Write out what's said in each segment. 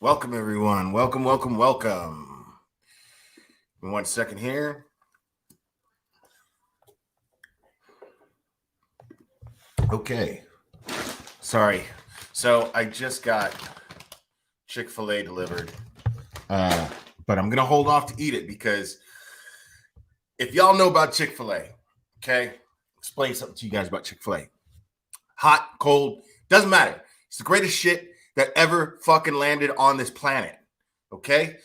Welcome, everyone. Welcome. Give me 1 second here. Okay. Sorry. So I just got Chick-fil-A delivered. But I'm going to hold off to eat it because if y'all know about Chick-fil-A, okay, explain something to you guys about Chick-fil-A. Hot, cold, doesn't matter. It's the greatest shit that ever fucking landed on this planet. Okay?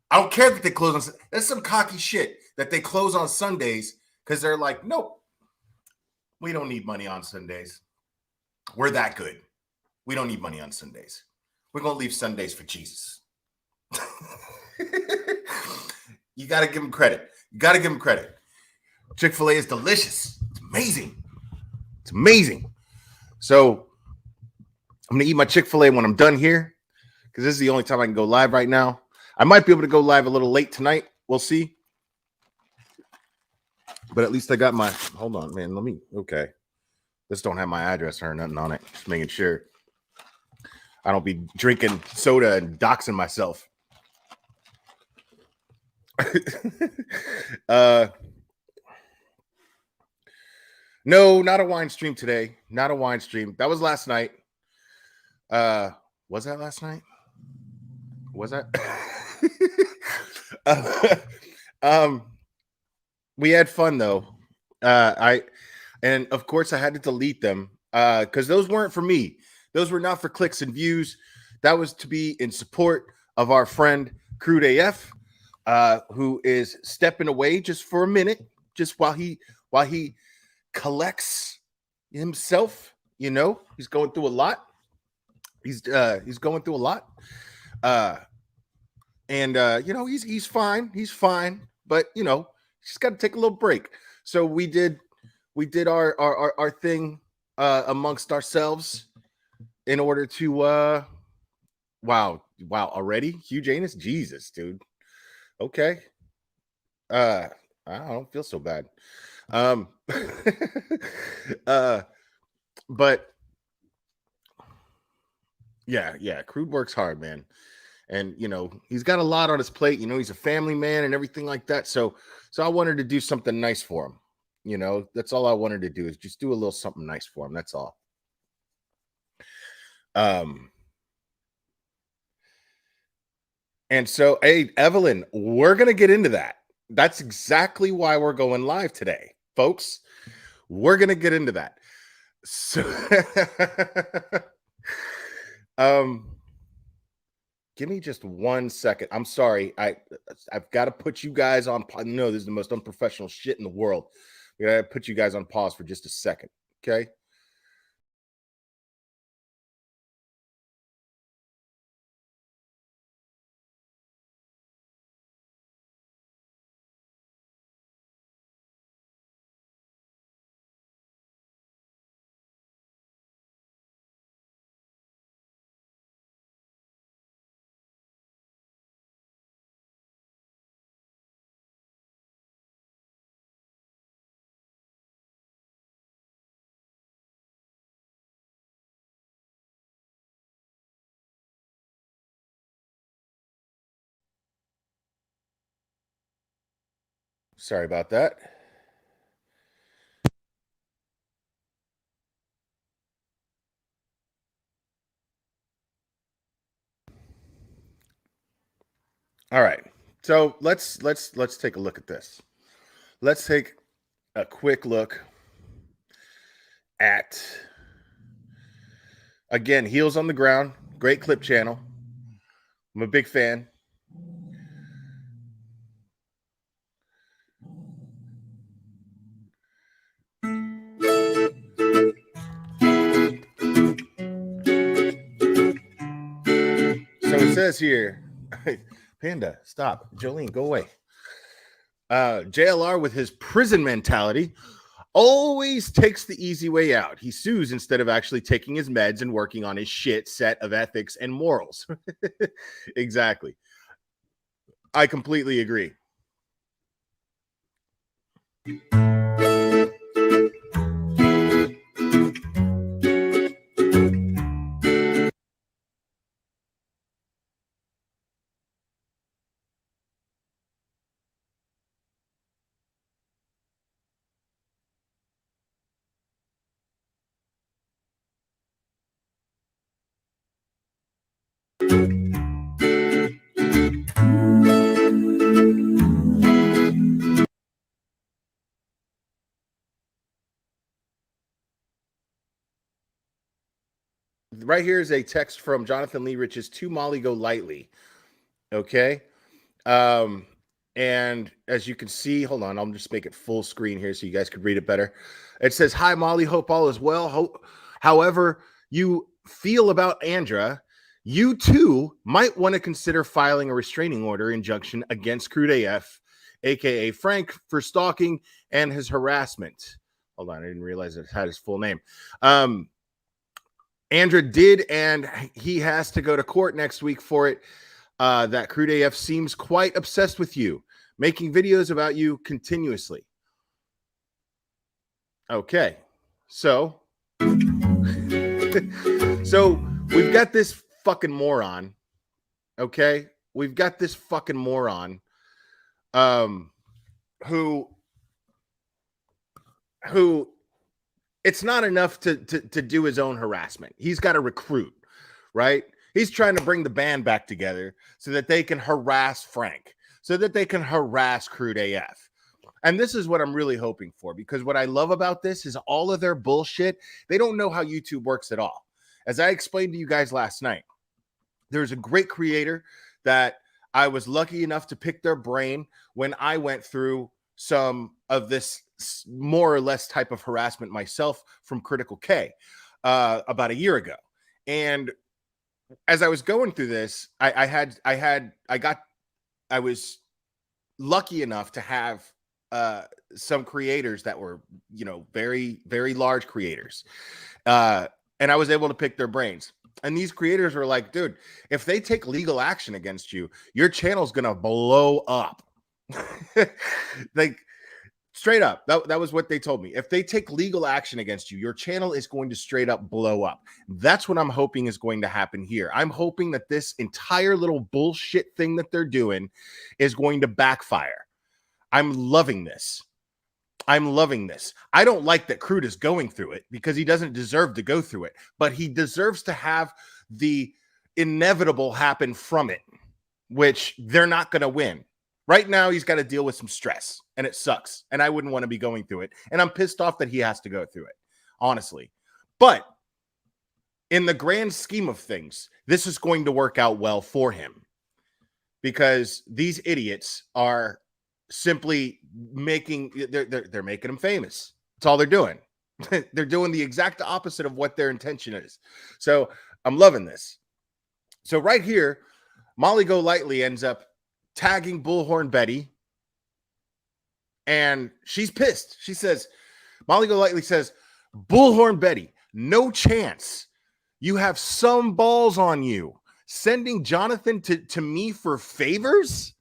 I don't care that they close on. That's some cocky shit that they close on Sundays because they're like, nope, we don't need money on Sundays. We're that good. We don't need money on Sundays. We're going to leave Sundays for Jesus. You got to give them credit. Chick-fil-A is delicious. It's amazing. So I'm going to eat my Chick-fil-A when I'm done here because this is the only time I can go live right now. I might be able to go live a little late tonight. We'll see. But at least I got my, hold on, man. Okay. This don't have my address or nothing on it. Just making sure I don't be drinking soda and doxing myself. No, not a wine stream today. Not a wine stream. That was last night. Was that last night? Was that? We had fun though. And of course I had to delete them because those weren't for me. Those were not for clicks and views. That was to be in support of our friend Crude AF, who is stepping away just for a minute, just while he collects himself. You know, he's going through a lot. He's going through a lot. And you know, he's fine. He's fine. But you know, he's got to take a little break. So we did our thing amongst ourselves in order to wow already huge anus, Jesus, dude. Okay. I don't feel so bad. But yeah, Crude works hard, man. And you know, he's got a lot on his plate. You know, he's a family man and everything like that. So I wanted to do something nice for him. You know, that's all I wanted to do is just do a little something nice for him. That's all. And so, hey, Evelyn, we're gonna get into that. That's exactly why we're going live today, folks. We're gonna get into that. So give me just 1 second. I'm sorry. I've got to put you guys on. No, this is the most unprofessional shit in the world. We gotta put you guys on pause for just a second. Okay. Sorry about that. All right. So let's take a look at this. Let's take a quick look at, again, Heels on the Ground. Great clip channel. I'm a big fan. So it says here, Panda, stop. Jolene, go away. JLR, with his prison mentality, always takes the easy way out. He sues instead of actually taking his meds and working on his shit set of ethics and morals. Exactly. I completely agree. Right here is a text from Jonathan Lee Rich's to Molly Go Lightly. Okay. And as you can see, hold on, I'll just make it full screen here so you guys could read it better. It says, "Hi, Molly. Hope all is well. However you feel about Andra, you too might want to consider filing a restraining order injunction against Crude AF, aka Frank, for stalking and his harassment." Hold on, I didn't realize it had his full name. Andra did, and he has to go to court next week for it. That Crude AF seems quite obsessed with you, making videos about you continuously. Okay, so so we've got this fucking moron. Okay, we've got this fucking moron, who it's not enough to do his own harassment. He's got to recruit, right? He's trying to bring the band back together so that they can harass Frank, so that they can harass Crude AF. And this is what I'm really hoping for, because what I love about this is all of their bullshit. They don't know how YouTube works at all. As I explained to you guys last night, there's a great creator that I was lucky enough to pick their brain when I went through some of this more or less type of harassment myself from Critical K about a year ago. And as I was going through this, I was lucky enough to have some creators that were, very, very large creators. And I was able to pick their brains. And these creators were like, dude, if they take legal action against you, your channel's going to blow up. Like, straight up, that was what they told me. If they take legal action against you, your channel is going to straight up blow up. That's what I'm hoping is going to happen here. I'm hoping that this entire little bullshit thing that they're doing is going to backfire. I'm loving this. I'm loving this. I don't like that Crude is going through it, because he doesn't deserve to go through it, but he deserves to have the inevitable happen from it, which they're not going to win. Right now, he's got to deal with some stress, and it sucks, and I wouldn't want to be going through it, and I'm pissed off that he has to go through it, honestly. But in the grand scheme of things, this is going to work out well for him, because these idiots are simply making him famous. That's all they're doing. They're doing the exact opposite of what their intention is. So I'm loving this. So right here, Molly Go Lightly ends up tagging Bullhorn Betty, and she's pissed. She says, Molly Go Lightly says, "Bullhorn Betty, no chance. You have some balls on you. Sending Jonathan to me for favors?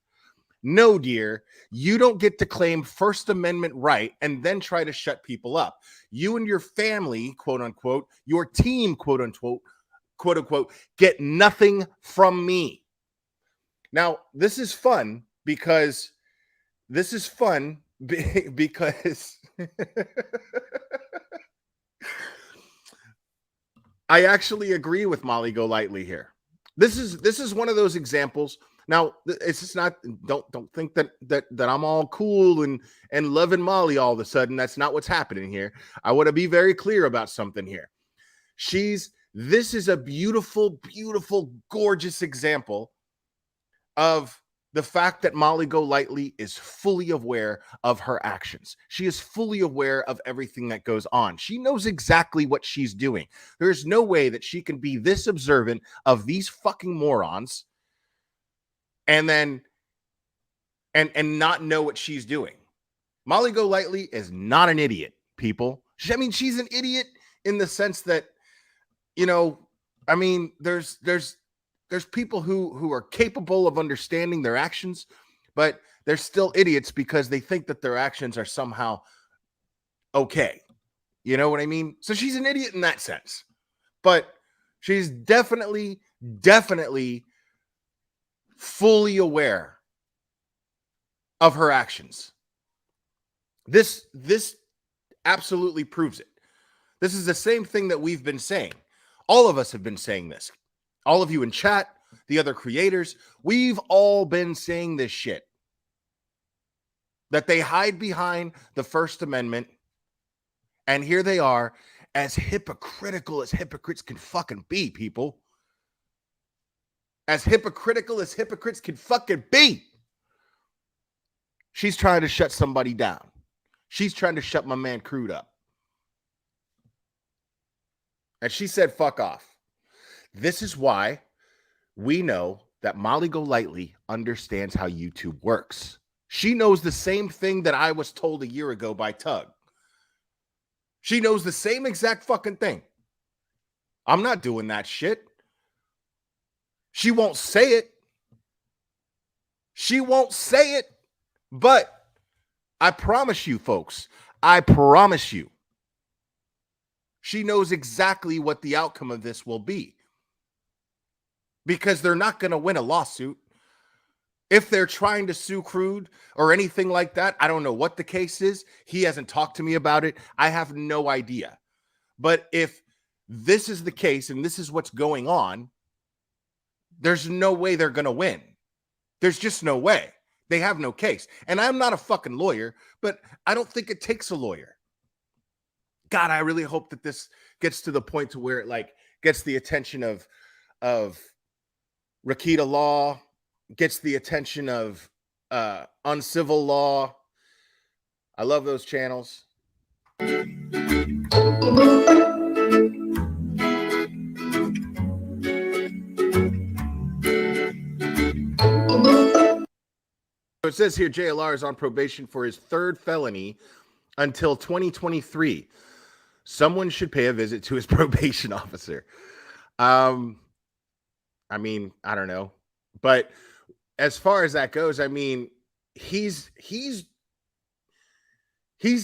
No, dear. You don't get to claim First Amendment right and then try to shut people up. You and your family, quote unquote, your team, quote unquote, get nothing from me." Now, this is fun because I actually agree with Molly Go Lightly here. This is one of those examples. Now, it's just not, don't think that I'm all cool and loving Molly all of a sudden. That's not what's happening here. I want to be very clear about something here. This is a beautiful, beautiful, gorgeous example of the fact that Molly Go Lightly is fully aware of her actions. She is fully aware of everything that goes on. She knows exactly what she's doing. There's no way that she can be this observant of these fucking morons and then and not know what she's doing. Molly Go Lightly is not an idiot, people. I mean, she's an idiot in the sense that, there's people who are capable of understanding their actions, but they're still idiots because they think that their actions are somehow okay. You know what I mean? So she's an idiot in that sense, but she's definitely fully aware of her actions. This absolutely proves it. This is the same thing that we've been saying. All of us have been saying this. All of you in chat, the other creators. We've all been saying this shit. That they hide behind the First Amendment. And here they are, as hypocritical as hypocrites can fucking be, people. As hypocritical as hypocrites can fucking be. She's trying to shut somebody down. She's trying to shut my man Crude up. And she said, fuck off. This is why we know that Molly Golightly understands how YouTube works. She knows the same thing that I was told a year ago by Tug. She knows the same exact fucking thing. I'm not doing that shit. She won't say it. She won't say it. But I promise you, folks, I promise you, she knows exactly what the outcome of this will be. Because they're not going to win a lawsuit. If they're trying to sue Crude or anything like that, I don't know what the case is. He hasn't talked to me about it. I have no idea. But if this is the case and this is what's going on, there's no way they're going to win. There's just no way. They have no case. And I'm not a fucking lawyer, but I don't think it takes a lawyer. God, I really hope that this gets to the point to where it like gets the attention of Rakita Law, gets the attention of Uncivil Law. I love those channels. So it says here JLR is on probation for his third felony until 2023. Someone should pay a visit to his probation officer. I mean, I don't know. But as far as that goes, I mean, he's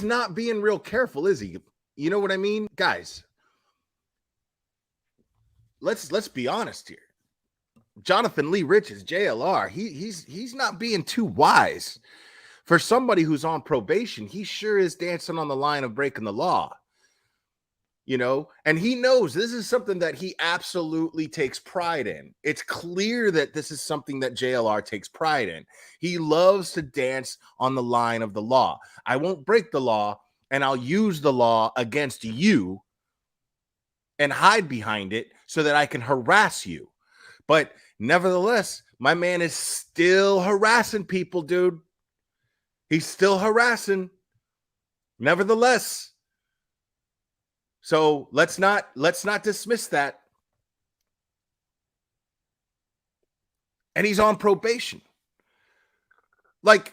not being real careful, is he? You know what I mean? Guys, let's be honest here. Jonathan Lee Riches, JLR, he's not being too wise. For somebody who's on probation, he sure is dancing on the line of breaking the law. You know, and he knows this is something that he absolutely takes pride in. It's clear that this is something that JLR takes pride in. He loves to dance on the line of the law. I won't break the law, and I'll use the law against you and hide behind it so that I can harass you. But nevertheless, my man is still harassing people, dude. He's still harassing. Nevertheless. So let's not dismiss that. And he's on probation. Like,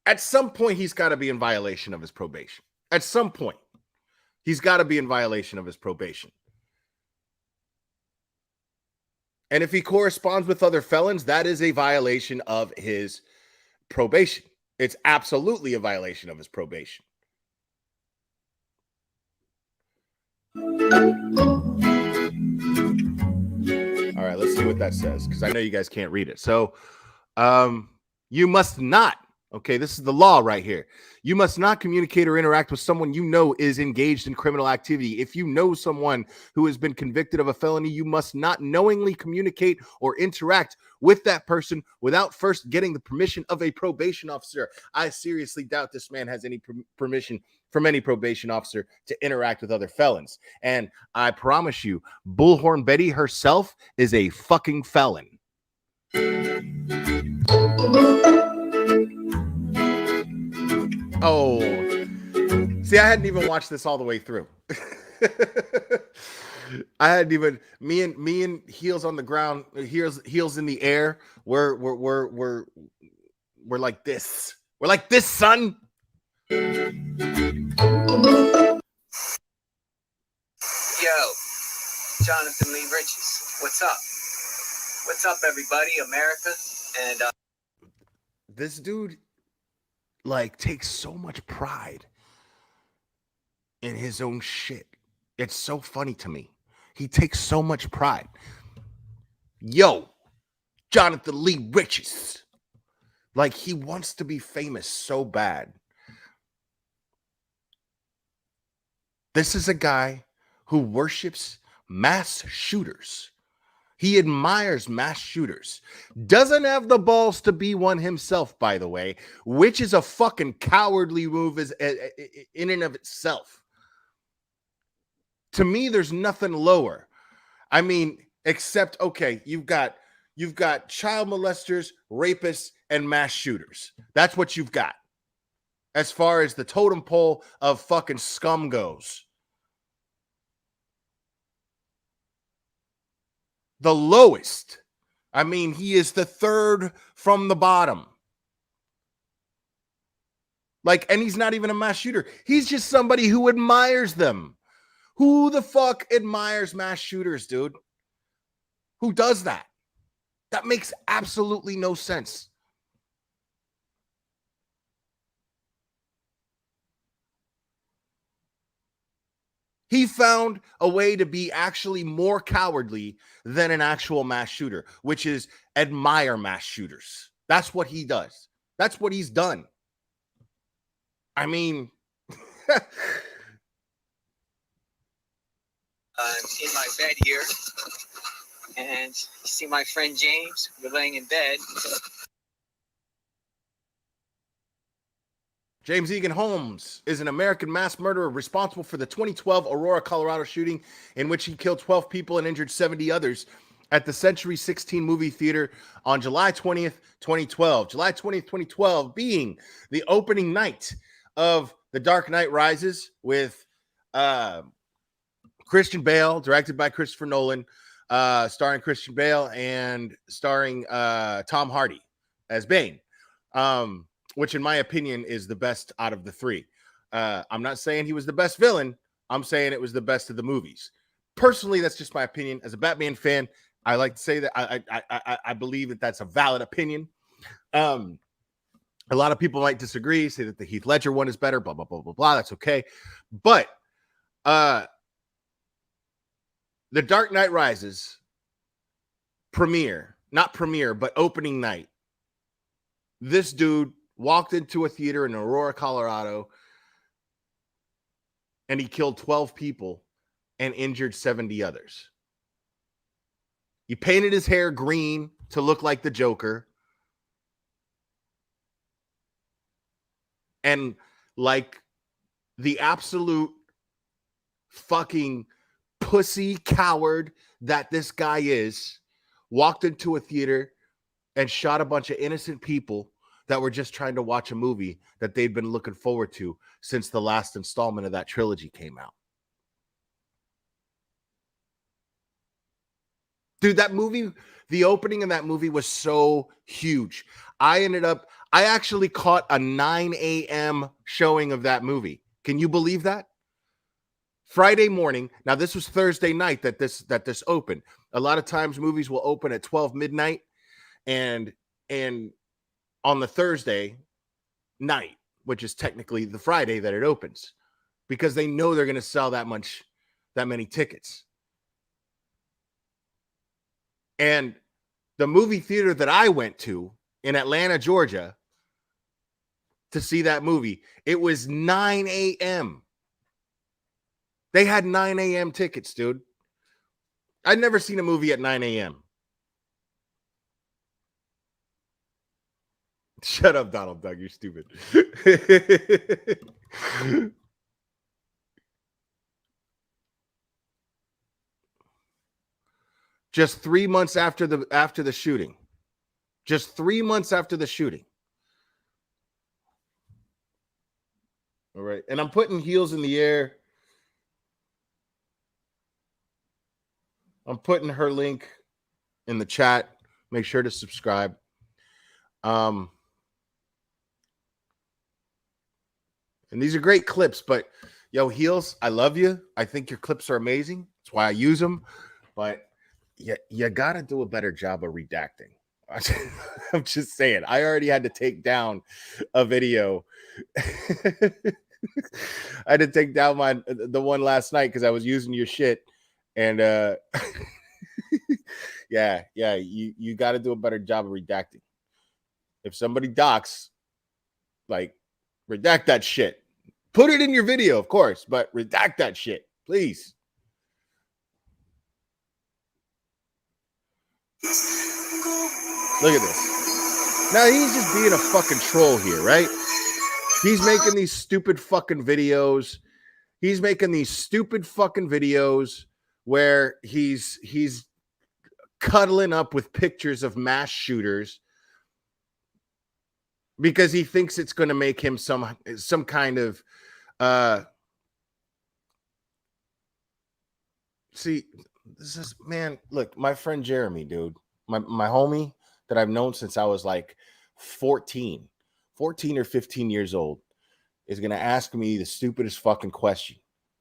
at some point, he's got to be in violation of his probation. At some point, he's got to be in violation of his probation. And if he corresponds with other felons, that is a violation of his probation. It's absolutely a violation of his probation. All right, let's see what that says, because I know you guys can't read it. So you must not, okay, this is the law right here. You must not communicate or interact with someone you know is engaged in criminal activity. If you know someone who has been convicted of a felony, you must not knowingly communicate or interact with that person without first getting the permission of a probation officer. I seriously doubt this man has any permission from any probation officer to interact with other felons. And I promise you, Bullhorn Betty herself is a fucking felon. Oh, see, I hadn't even watched this all the way through. I hadn't even me and heels on the ground, heels in the air. We're like this. We're like this, son. Yo, Jonathan Lee Riches, what's up? What's up, everybody, America? And this dude like takes so much pride in his own shit. It's so funny to me. He takes so much pride. Yo, Jonathan Lee Riches. Like, he wants to be famous so bad. This is a guy who worships mass shooters. He admires mass shooters. Doesn't have the balls to be one himself, by the way, which is a fucking cowardly move in and of itself. To me, there's nothing lower. I mean, except, okay, you've got child molesters, rapists, and mass shooters. That's what you've got as far as the totem pole of fucking scum goes. The lowest. I mean, he is the third from the bottom. Like, and he's not even a mass shooter. He's just somebody who admires them. Who the fuck admires mass shooters, dude? Who does that? That makes absolutely no sense. He found a way to be actually more cowardly than an actual mass shooter, which is admire mass shooters. That's what he does. That's what he's done. I mean, I'm in my bed here, and you see my friend James. We're laying in bed. James Egan Holmes is an American mass murderer responsible for the 2012 Aurora, Colorado shooting in which he killed 12 people and injured 70 others at the Century 16 movie theater on July 20th, 2012. July 20th, 2012 being the opening night of The Dark Knight Rises with Christian Bale, directed by Christopher Nolan, starring Christian Bale and starring Tom Hardy as Bane. Which in my opinion is the best out of the three. I'm not saying he was the best villain. I'm saying it was the best of the movies. Personally, that's just my opinion. As a Batman fan, I like to say that I believe that that's a valid opinion. A lot of people might disagree, say that the Heath Ledger one is better, blah, blah, blah, blah, blah. That's okay. But The Dark Knight Rises not premiere, but opening night. This dude walked into a theater in Aurora, Colorado, and he killed 12 people and injured 70 others. He painted his hair green to look like the Joker. And like the absolute fucking pussy coward that this guy is, walked into a theater and shot a bunch of innocent people that were just trying to watch a movie that they'd been looking forward to since the last installment of that trilogy came out. Dude, that movie, the opening of that movie was so huge. I actually caught a 9 a.m. showing of that movie. Can you believe that? Friday morning. Now, this was Thursday night that this opened. A lot of times movies will open at 12 midnight and on the Thursday night, which is technically the Friday that it opens, because they know they're going to sell that many tickets. And the movie theater that I went to in Atlanta, Georgia, to see that movie, it was 9 a.m. They had 9 a.m. tickets, dude. I'd never seen a movie at 9 a.m. Shut up, Donald Duck. You're stupid. Just 3 months after the shooting. Just 3 months after the shooting. All right. And I'm putting heels in the air. I'm putting her link in the chat. Make sure to subscribe. And these are great clips, but yo, Heels, I love you. I think your clips are amazing. That's why I use them. But you got to do a better job of redacting. I'm just saying. I already had to take down a video. I had to take down the one last night because I was using your shit. And yeah, you got to do a better job of redacting. If somebody docs, like, redact that shit. Put it in your video, of course, but redact that shit, please. Look at this. Now he's just being a fucking troll here, right? He's making these stupid fucking videos. He's making these stupid fucking videos where he's cuddling up with pictures of mass shooters because he thinks it's going to make him some kind of see, this is, man, look, my friend Jeremy, dude, my homie that I've known since I was like 14 or 15 years old, is going to ask me the stupidest fucking question.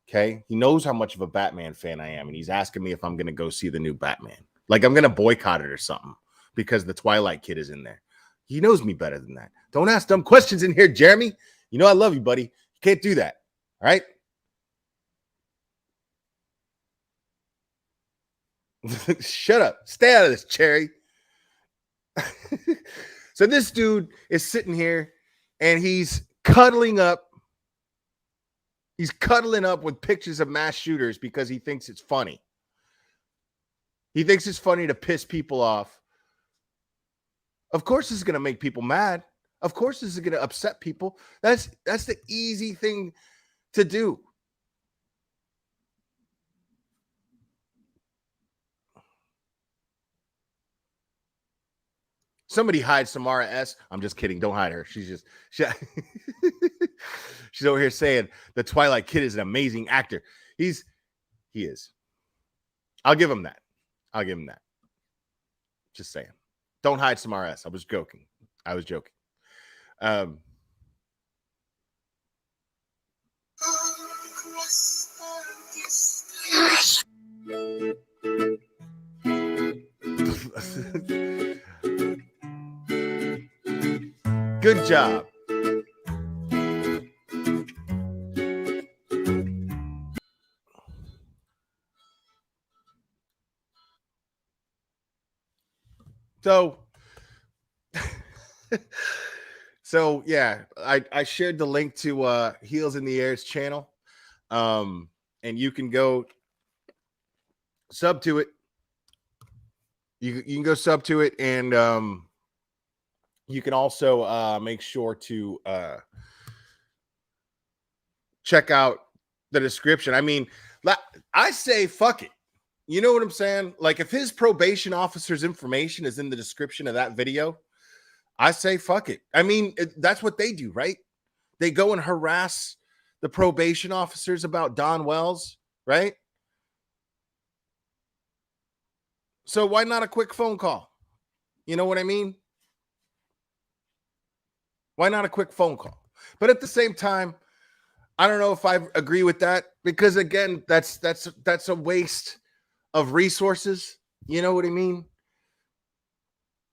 Okay. He knows how much of a Batman fan I am. And he's asking me if I'm going to go see the new Batman. Like I'm going to boycott it or something because the Twilight Kid is in there. He knows me better than that. Don't ask dumb questions in here, Jeremy. You know I love you, buddy. You can't do that. All right. Shut up. Stay out of this, Cherry. So this dude is sitting here and he's cuddling up. He's cuddling up with pictures of mass shooters because he thinks it's funny. He thinks it's funny to piss people off. Of course, this is going to make people mad. Of course, this is going to upset people. That's the easy thing to do. Somebody hide Samara S. I'm just kidding. Don't hide her. She's over here saying the Twilight Kid is an amazing actor. He is. I'll give him that. Just saying. Don't hide Samara S. I was joking. Good job. So yeah, I shared the link to Heels in the Air's channel. And you can go sub to it. You can go sub to it, and you can also make sure to check out the description. I mean, I say fuck it. You know what I'm saying? Like if his probation officer's information is in the description of that video, I say fuck it. I mean, that's what they do, right? They go and harass the probation officers about Don Wells, right? So why not a quick phone call? You know what I mean? Why not a quick phone call? But at the same time, I don't know if I agree with that because again, that's a waste of resources. You know what I mean?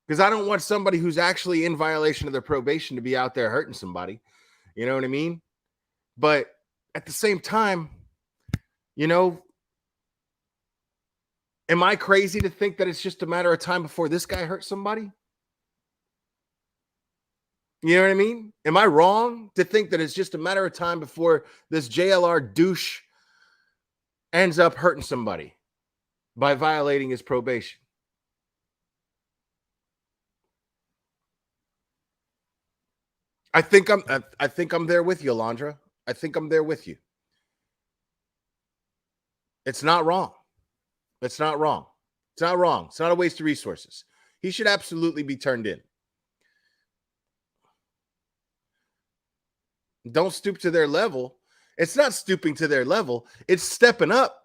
Because I don't want somebody who's actually in violation of their probation to be out there hurting somebody. You know what I mean? But at the same time, you know, am I crazy to think that it's just a matter of time before this guy hurts somebody? You know what I mean? Am I wrong to think that it's just a matter of time before this JLR douche ends up hurting somebody by violating his probation? I think I'm there with you, Alondra. I think I'm there with you. It's not wrong. It's not wrong. It's not wrong. It's not a waste of resources. He should absolutely be turned in. Don't stoop to their level. It's not stooping to their level. It's stepping up.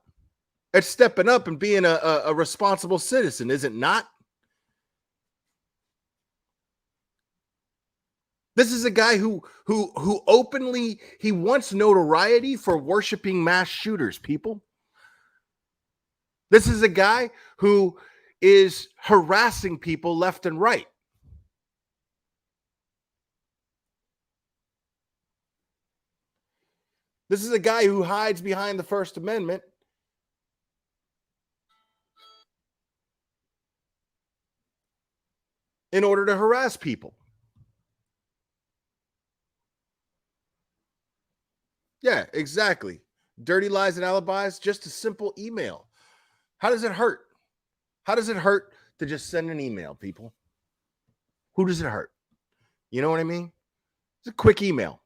It's stepping up and being a responsible citizen, is it not? This is a guy who openly, he wants notoriety for worshiping mass shooters, people. This is a guy who is harassing people left and right. This is a guy who hides behind the First Amendment in order to harass people. Yeah, exactly. Dirty lies and alibis, just a simple email. How does it hurt? How does it hurt to just send an email, people. Who does it hurt? You know what I mean? It's a quick email.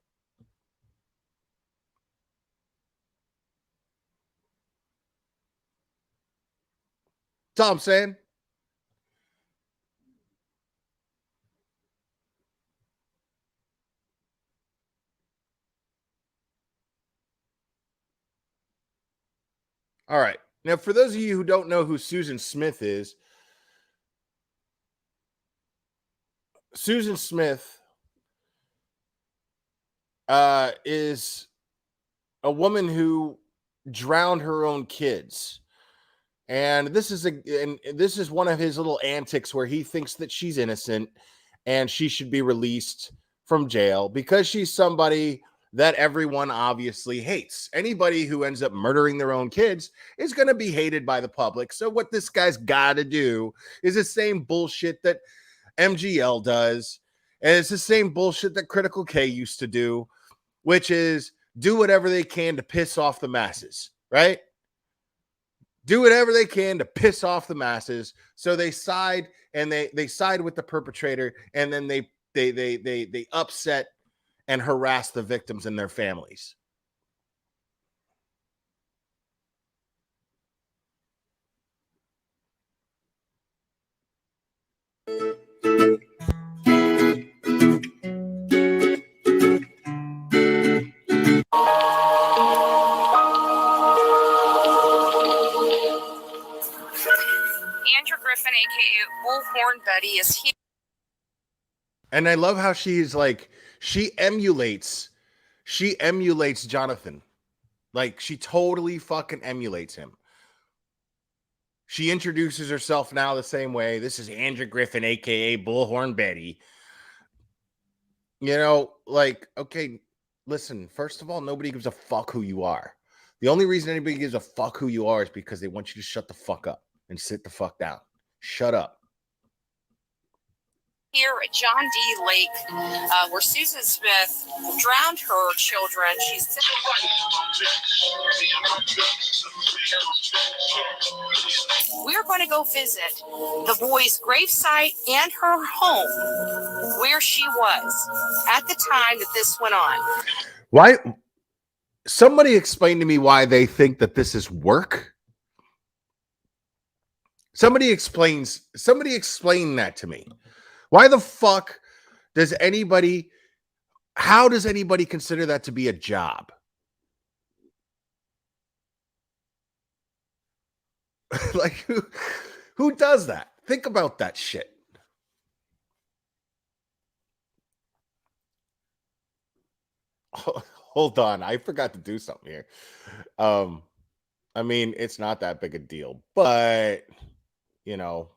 That's all I'm saying. All right. Now, for those of you who don't know who Susan Smith is, Susan Smith is a woman who drowned her own kids. And this is one of his little antics where he thinks that she's innocent and she should be released from jail because she's somebody that everyone obviously hates. Anybody who ends up murdering their own kids is going to be hated by the public. So what this guy's got to do is the same bullshit that MGL does, and it's the same bullshit that Critical K used to do, which is do whatever they can to piss off the masses, right? Do whatever they can to piss off the masses. So they side and they side with the perpetrator, and then they upset and harass the victims and their families. Andrew Griffin, aka Bullhorn Betty, is here. And I love how she's like, she emulates Jonathan. Like, she totally fucking emulates him. She introduces herself now the same way. This is Andrew Griffin, aka Bullhorn Betty. You know, like, okay, listen, first of all, nobody gives a fuck who you are. The only reason anybody gives a fuck who you are is because they want you to shut the fuck up and sit the fuck down. Shut up. Here at John D. Lake, where Susan Smith drowned her children. She's we're going to go visit the boy's gravesite and her home, where she was at the time that this went on. Why? Somebody explain to me why they think that this is work. Somebody explain that to me. Why the fuck does anybody, how does anybody consider that to be a job? Like, who does that? Think about that shit. Hold on, I forgot to do something here. I mean, it's not that big a deal, but you know.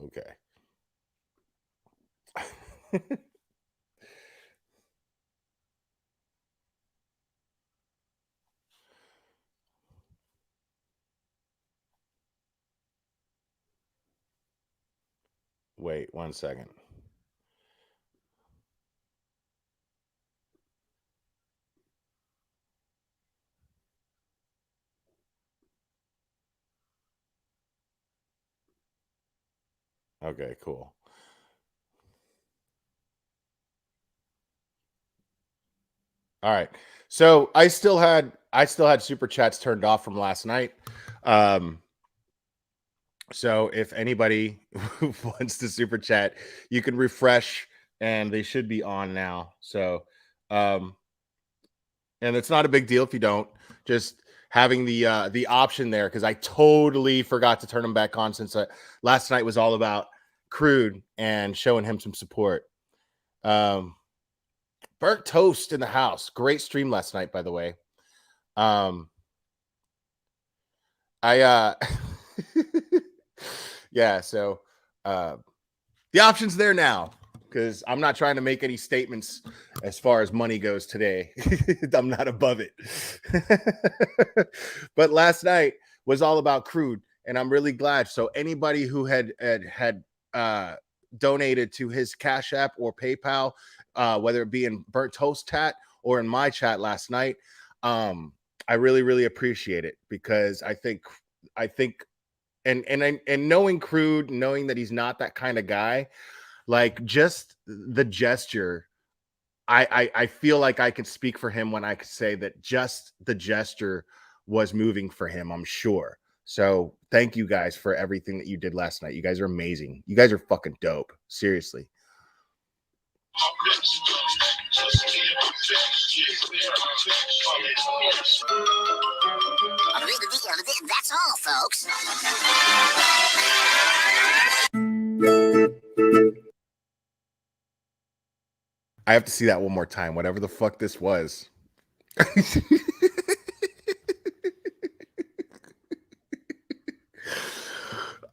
Okay. Wait 1 second. Okay, cool. All right. So I still had super chats turned off from last night. So if anybody wants to super chat, you can refresh and they should be on now. So and it's not a big deal if you don't. Just having the option there, because I totally forgot to turn them back on since last night was all about Crude and showing him some support. Burnt toast in the house. Great stream last night, by the way. Yeah, so the option's there now. because I'm not trying to make any statements as far as money goes today. I'm not above it. But last night was all about crude, and I'm really glad. So anybody who had donated to his Cash App or PayPal, whether it be in Burnt Toast Chat or in my chat last night, I really, really appreciate it, because I think and knowing Crude, knowing that he's not that kind of guy, like just the gesture, I feel like I can speak for him when I could say that just the gesture was moving for him, I'm sure. So thank you guys for everything that you did last night. You guys are amazing. You guys are fucking dope. Seriously. That's all, folks. I have to see that one more time, whatever the fuck this was.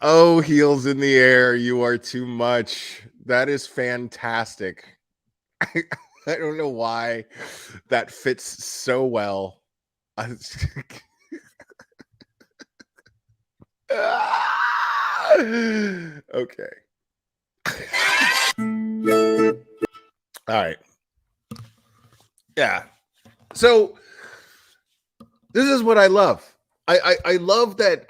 Oh, heels in the air. You are too much. That is fantastic. I don't know why that fits so well. Okay. All right. Yeah. So this is what I love. I love that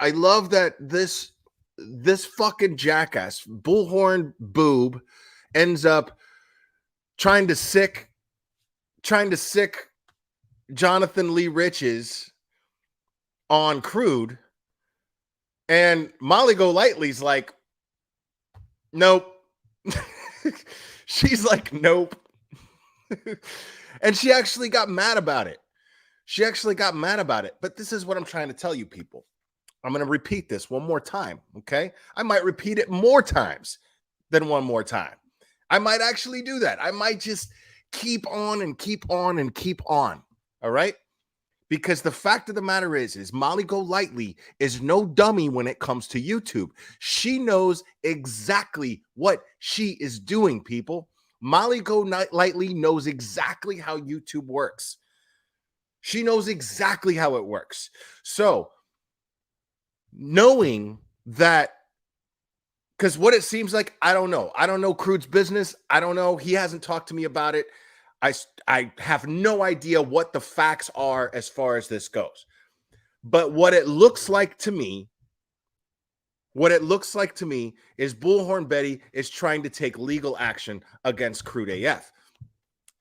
this fucking jackass bullhorn boob ends up trying to sick Jonathan Lee Riches on Crude, and Molly Golightly's like, nope. She's like, nope. And she actually got mad about it. But this is what I'm trying to tell you, people. I'm going to repeat this one more time, okay? I might repeat it more times than one more time. I might actually do that. I might just keep on and keep on and keep on, all right? Because the fact of the matter is Molly Golightly is no dummy when it comes to YouTube. She knows exactly what she is doing, people. Molly Golightly knows exactly how YouTube works. She knows exactly how it works. So, knowing that, because what it seems like, I don't know Crude's business. I don't know. He hasn't talked to me about it. I have no idea what the facts are as far as this goes. But what it looks like to me is Bullhorn Betty is trying to take legal action against Crude AF.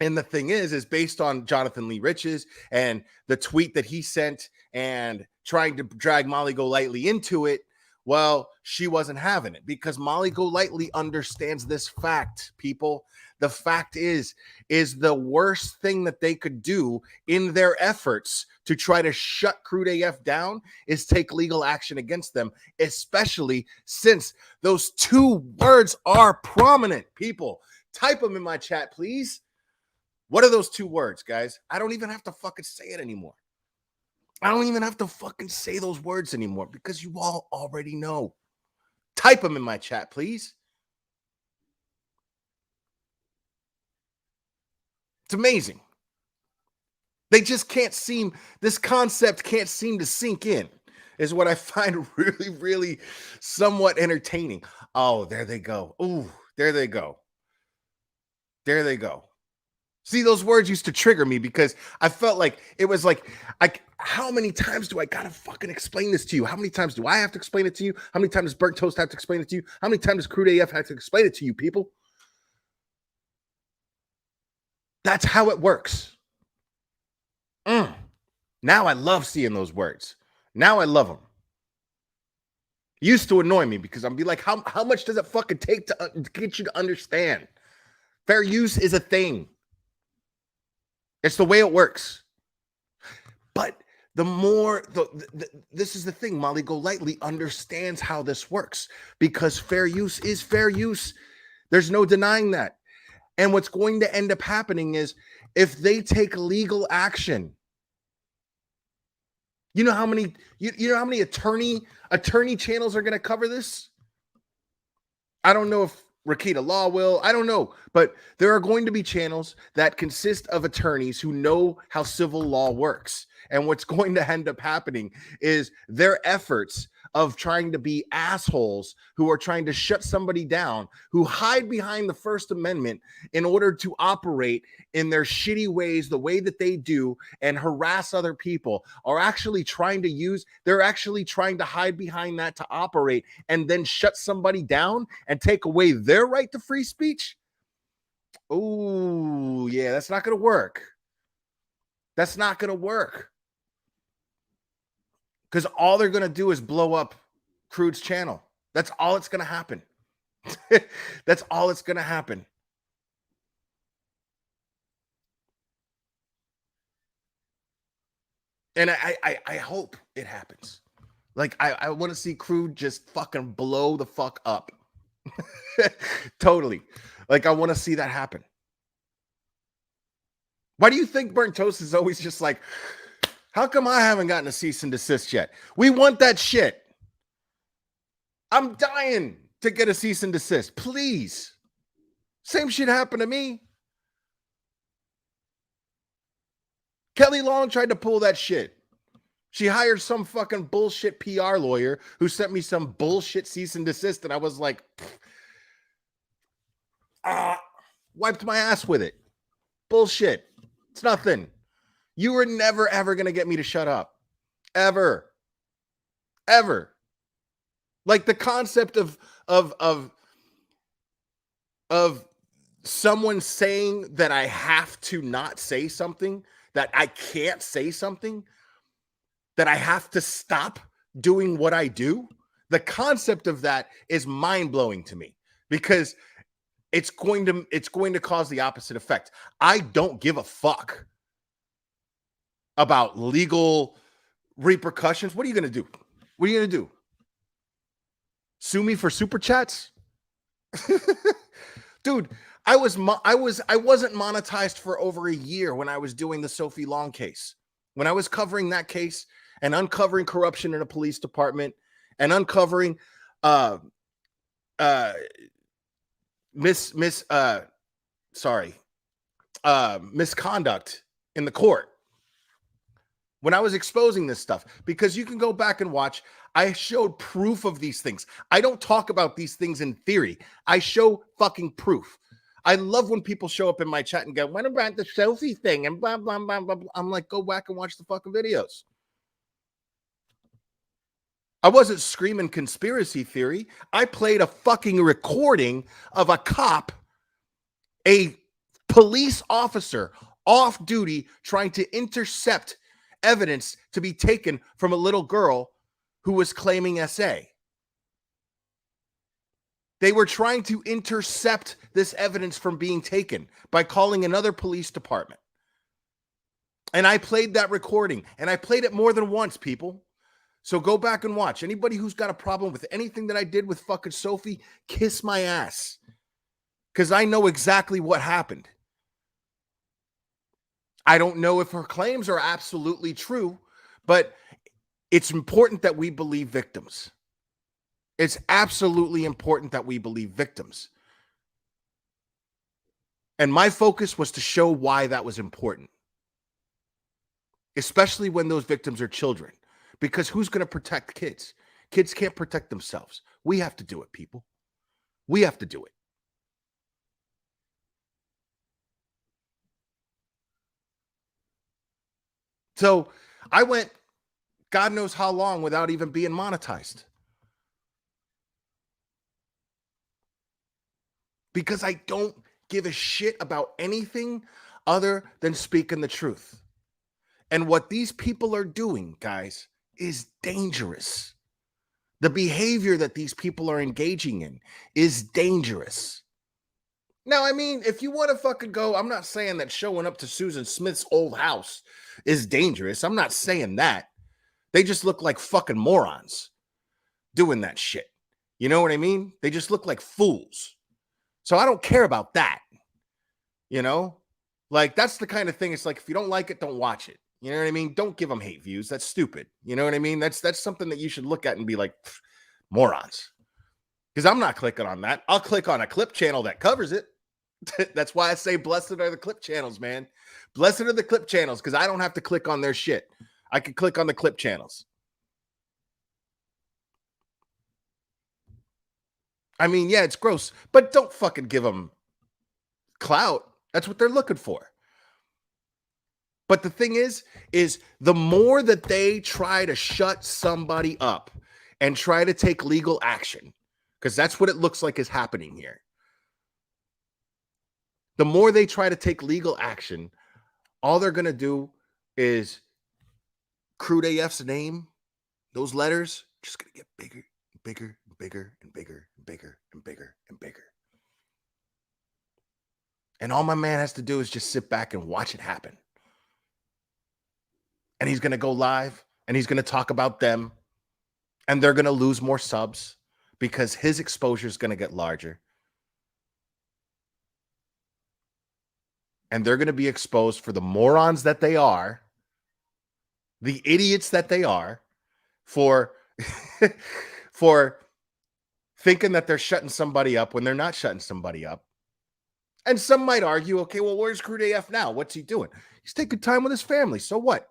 And the thing is based on Jonathan Lee Riches and the tweet that he sent and trying to drag Molly Golightly into it. Well, she wasn't having it, because Molly Golightly understands this fact, people. The fact is the worst thing that they could do in their efforts to try to shut Crude AF down is take legal action against them, especially since those two words are prominent. People, type them in my chat, please. What are those two words, guys? I don't even have to fucking say it anymore. I don't even have to fucking say those words anymore, because you all already know. Type them in my chat, please. It's amazing. They just can't seem, this concept can't seem to sink in, is what I find really, really somewhat entertaining. Oh, there they go. Ooh, there they go. There they go. See, those words used to trigger me, because I felt like it was like, how many times do I gotta fucking explain this to you? How many times do I have to explain it to you? How many times does Burnt Toast have to explain it to you? How many times does Crude AF have to explain it to you, people? That's how it works. Now I love seeing those words. Now I love them. It used to annoy me, because I'd be like, how much does it fucking take to get you to understand? Fair use is a thing. It's the way it works. But the more, this is the thing, Molly Golightly understands how this works, because fair use is fair use. There's no denying that. And what's going to end up happening is, if they take legal action, you know how many you know how many attorney channels are going to cover this? I don't know if Rakita Law will. I don't know. But there are going to be channels that consist of attorneys who know how civil law works. And what's going to end up happening is their efforts of trying to be assholes who are trying to shut somebody down, who hide behind the First Amendment in order to operate in their shitty ways, the way that they do, and harass other people, are actually trying to hide behind that to operate and then shut somebody down and take away their right to free speech. Oh, yeah, that's not going to work. That's not going to work. Because all they're going to do is blow up Crude's channel. That's all it's going to happen. That's all it's going to happen. And I hope it happens. Like, I want to see Crude just fucking blow the fuck up. Totally. Like, I want to see that happen. Why do you think Burnt Toast is always just like, how come I haven't gotten a cease and desist yet? We want that shit. I'm dying to get a cease and desist. Please. Same shit happened to me. Kelly Long tried to pull that shit. She hired some fucking bullshit PR lawyer who sent me some bullshit cease and desist, and I was like, wiped my ass with it. Bullshit. It's nothing. You were never, ever going to get me to shut up. Ever. Ever. Like the concept of someone saying that I have to not say something, that I can't say something, that I have to stop doing what I do. The concept of that is mind-blowing to me because it's going to cause the opposite effect. I don't give a fuck about legal repercussions. What are you going to do? What are you going to do? Sue me for super chats? Dude, I wasn't monetized for over a year when I was doing the Sophie Long case. When I was covering that case and uncovering corruption in a police department and uncovering misconduct in the court. When I was exposing this stuff, because you can go back and watch, I showed proof of these things. I don't talk about these things in theory. I show fucking proof. I love when people show up in my chat and go, what about the Sophie thing? And blah, blah, blah, blah, blah. I'm like, go back and watch the fucking videos. I wasn't screaming conspiracy theory. I played a fucking recording of a cop, a police officer off duty trying to intercept evidence to be taken from a little girl who was claiming SA. They were trying to intercept this evidence from being taken by calling another police department. And I played that recording, and I played it more than once, people. So go back and watch. Anybody who's got a problem with anything that I did with fucking Sophie, kiss my ass. Because I know exactly what happened. I don't know if her claims are absolutely true, but it's important that we believe victims. It's absolutely important that we believe victims. And my focus was to show why that was important. Especially when those victims are children. Because who's going to protect kids? Kids can't protect themselves. We have to do it, people. We have to do it. So I went God knows how long without even being monetized. Because I don't give a shit about anything other than speaking the truth. And what these people are doing, guys, is dangerous. The behavior that these people are engaging in is dangerous. Now, I mean, if you want to fucking go, I'm not saying that showing up to Susan Smith's old house is dangerous. I'm not saying that. They just look like fucking morons doing that shit. You know what I mean? They just look like fools. So I don't care about that. You know? Like, that's the kind of thing. It's like, if you don't like it, don't watch it. You know what I mean? Don't give them hate views. That's stupid. You know what I mean? That's something that you should look at and be like, morons. Because I'm not clicking on that. I'll click on a clip channel that covers it. That's why I say blessed are the clip channels, man. Blessed are the clip channels because I don't have to click on their shit. I can click on the clip channels. I mean, yeah, it's gross, but don't fucking give them clout. That's what they're looking for. But the thing is the more that they try to shut somebody up and try to take legal action, because that's what it looks like is happening here. The more they try to take legal action, all they're going to do is Crude AF's name, those letters, just going to get bigger, bigger, bigger, and bigger, and bigger, and bigger, and bigger. And all my man has to do is just sit back and watch it happen. And he's going to go live and he's going to talk about them and they're going to lose more subs because his exposure is going to get larger. And they're going to be exposed for the morons that they are, the idiots that they are, for for thinking that they're shutting somebody up when they're not shutting somebody up. And some might argue, okay, well, where's Crude AF now? What's he doing? He's taking time with his family. So what?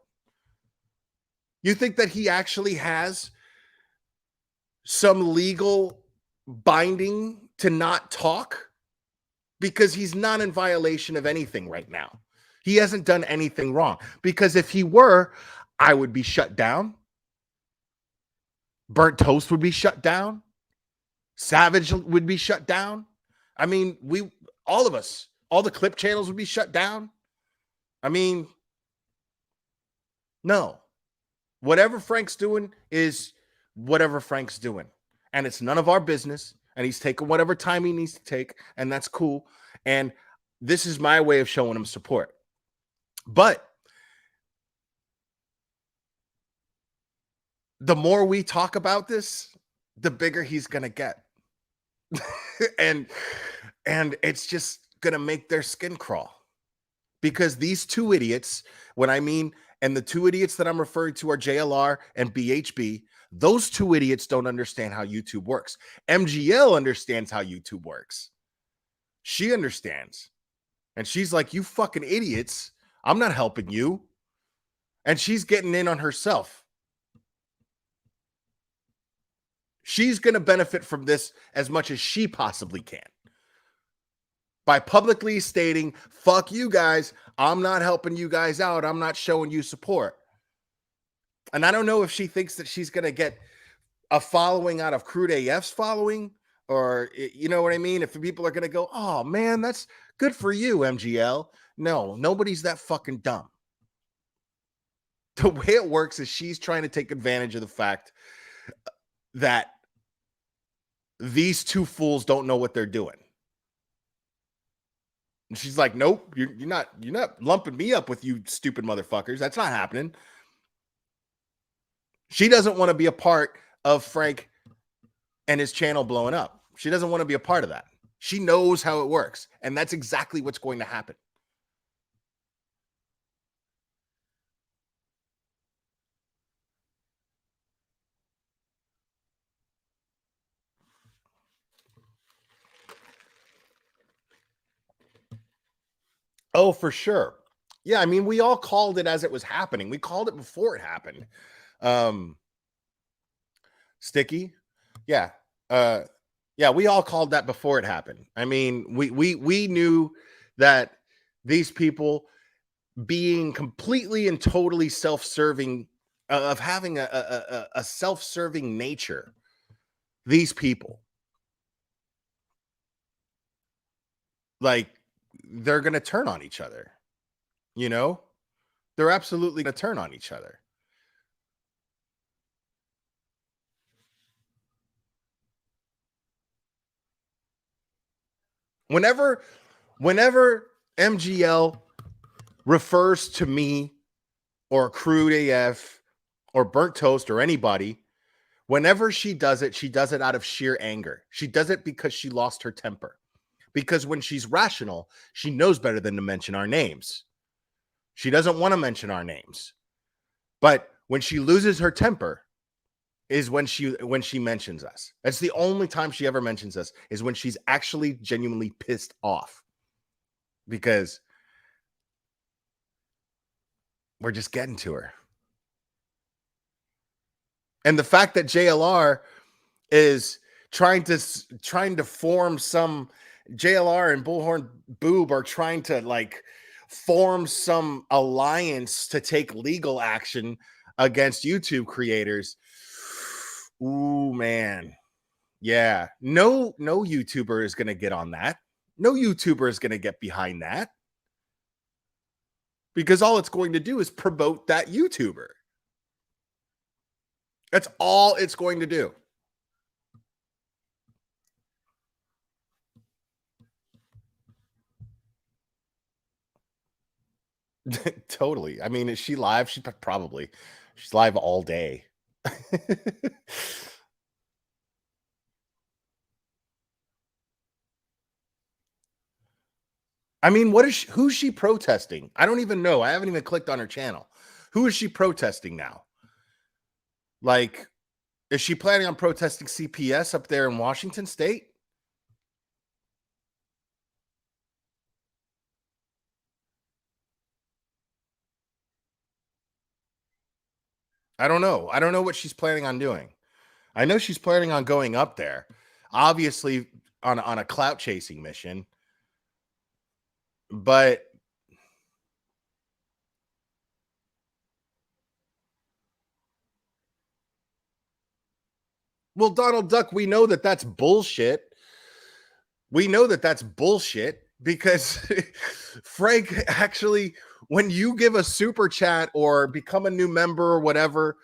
You think that he actually has some legal binding to not talk? Because he's not in violation of anything right now. He hasn't done anything wrong. Because if he were, I would be shut down. Burnt Toast would be shut down. Savage would be shut down. I mean, all of us, all the clip channels would be shut down. I mean, no. Whatever Frank's doing is whatever Frank's doing. And it's none of our business. And he's taking whatever time he needs to take. And that's cool. And this is my way of showing him support. But the more we talk about this, the bigger he's going to get. and it's just going to make their skin crawl. Because these two idiots, and the two idiots that I'm referring to are JLR and BHB, those two idiots don't understand how YouTube works. MGL understands how YouTube works. She understands. And she's like, you fucking idiots. I'm not helping you. And she's getting in on herself. She's going to benefit from this as much as she possibly can. By publicly stating, fuck you guys. I'm not helping you guys out. I'm not showing you support. And I don't know if she thinks that she's going to get a following out of Crude AF's following, or you know what I mean? If people are going to go, oh man, that's good for you, MGL. No, nobody's that fucking dumb. The way it works is she's trying to take advantage of the fact that these two fools don't know what they're doing. And she's like, nope, you're not lumping me up with you stupid motherfuckers. That's not happening. She doesn't want to be a part of Frank and his channel blowing up. She doesn't want to be a part of that. She knows how it works. And that's exactly what's going to happen. Oh, for sure. Yeah, I mean, we all called it as it was happening. We called it before it happened. Sticky. Yeah. Yeah, we all called that before it happened. I mean, we knew that these people being completely and totally self-serving, of having a self-serving nature, these people, like, they're going to turn on each other. You know, they're absolutely going to turn on each other. Whenever MGL refers to me or Crude AF or Burnt Toast or anybody, whenever she does it out of sheer anger. She does it because she lost her temper. Because when she's rational, she knows better than to mention our names. She doesn't want to mention our names. But when she loses her temper, is when she mentions us. That's the only time she ever mentions us, is when she's actually genuinely pissed off because we're just getting to her. And the fact that JLR is trying to form some, JLR and Bullhorn Boob are trying to like form some alliance to take legal action against YouTube creators. Ooh, man. Yeah. No YouTuber is going to get on that. No YouTuber is going to get behind that. Because all it's going to do is promote that YouTuber. That's all it's going to do. Totally. I mean, is she live? She's live all day. I mean, who's she protesting? I don't even know. I haven't even clicked on her channel. Who is she protesting now? Like, is she planning on protesting CPS up there in Washington State? I don't know. I don't know what she's planning on doing. I know she's planning on going up there, obviously on a clout chasing mission. But well, Donald Duck, we know that that's bullshit. We know that that's bullshit because Frank, actually, when you give a super chat or become a new member or whatever,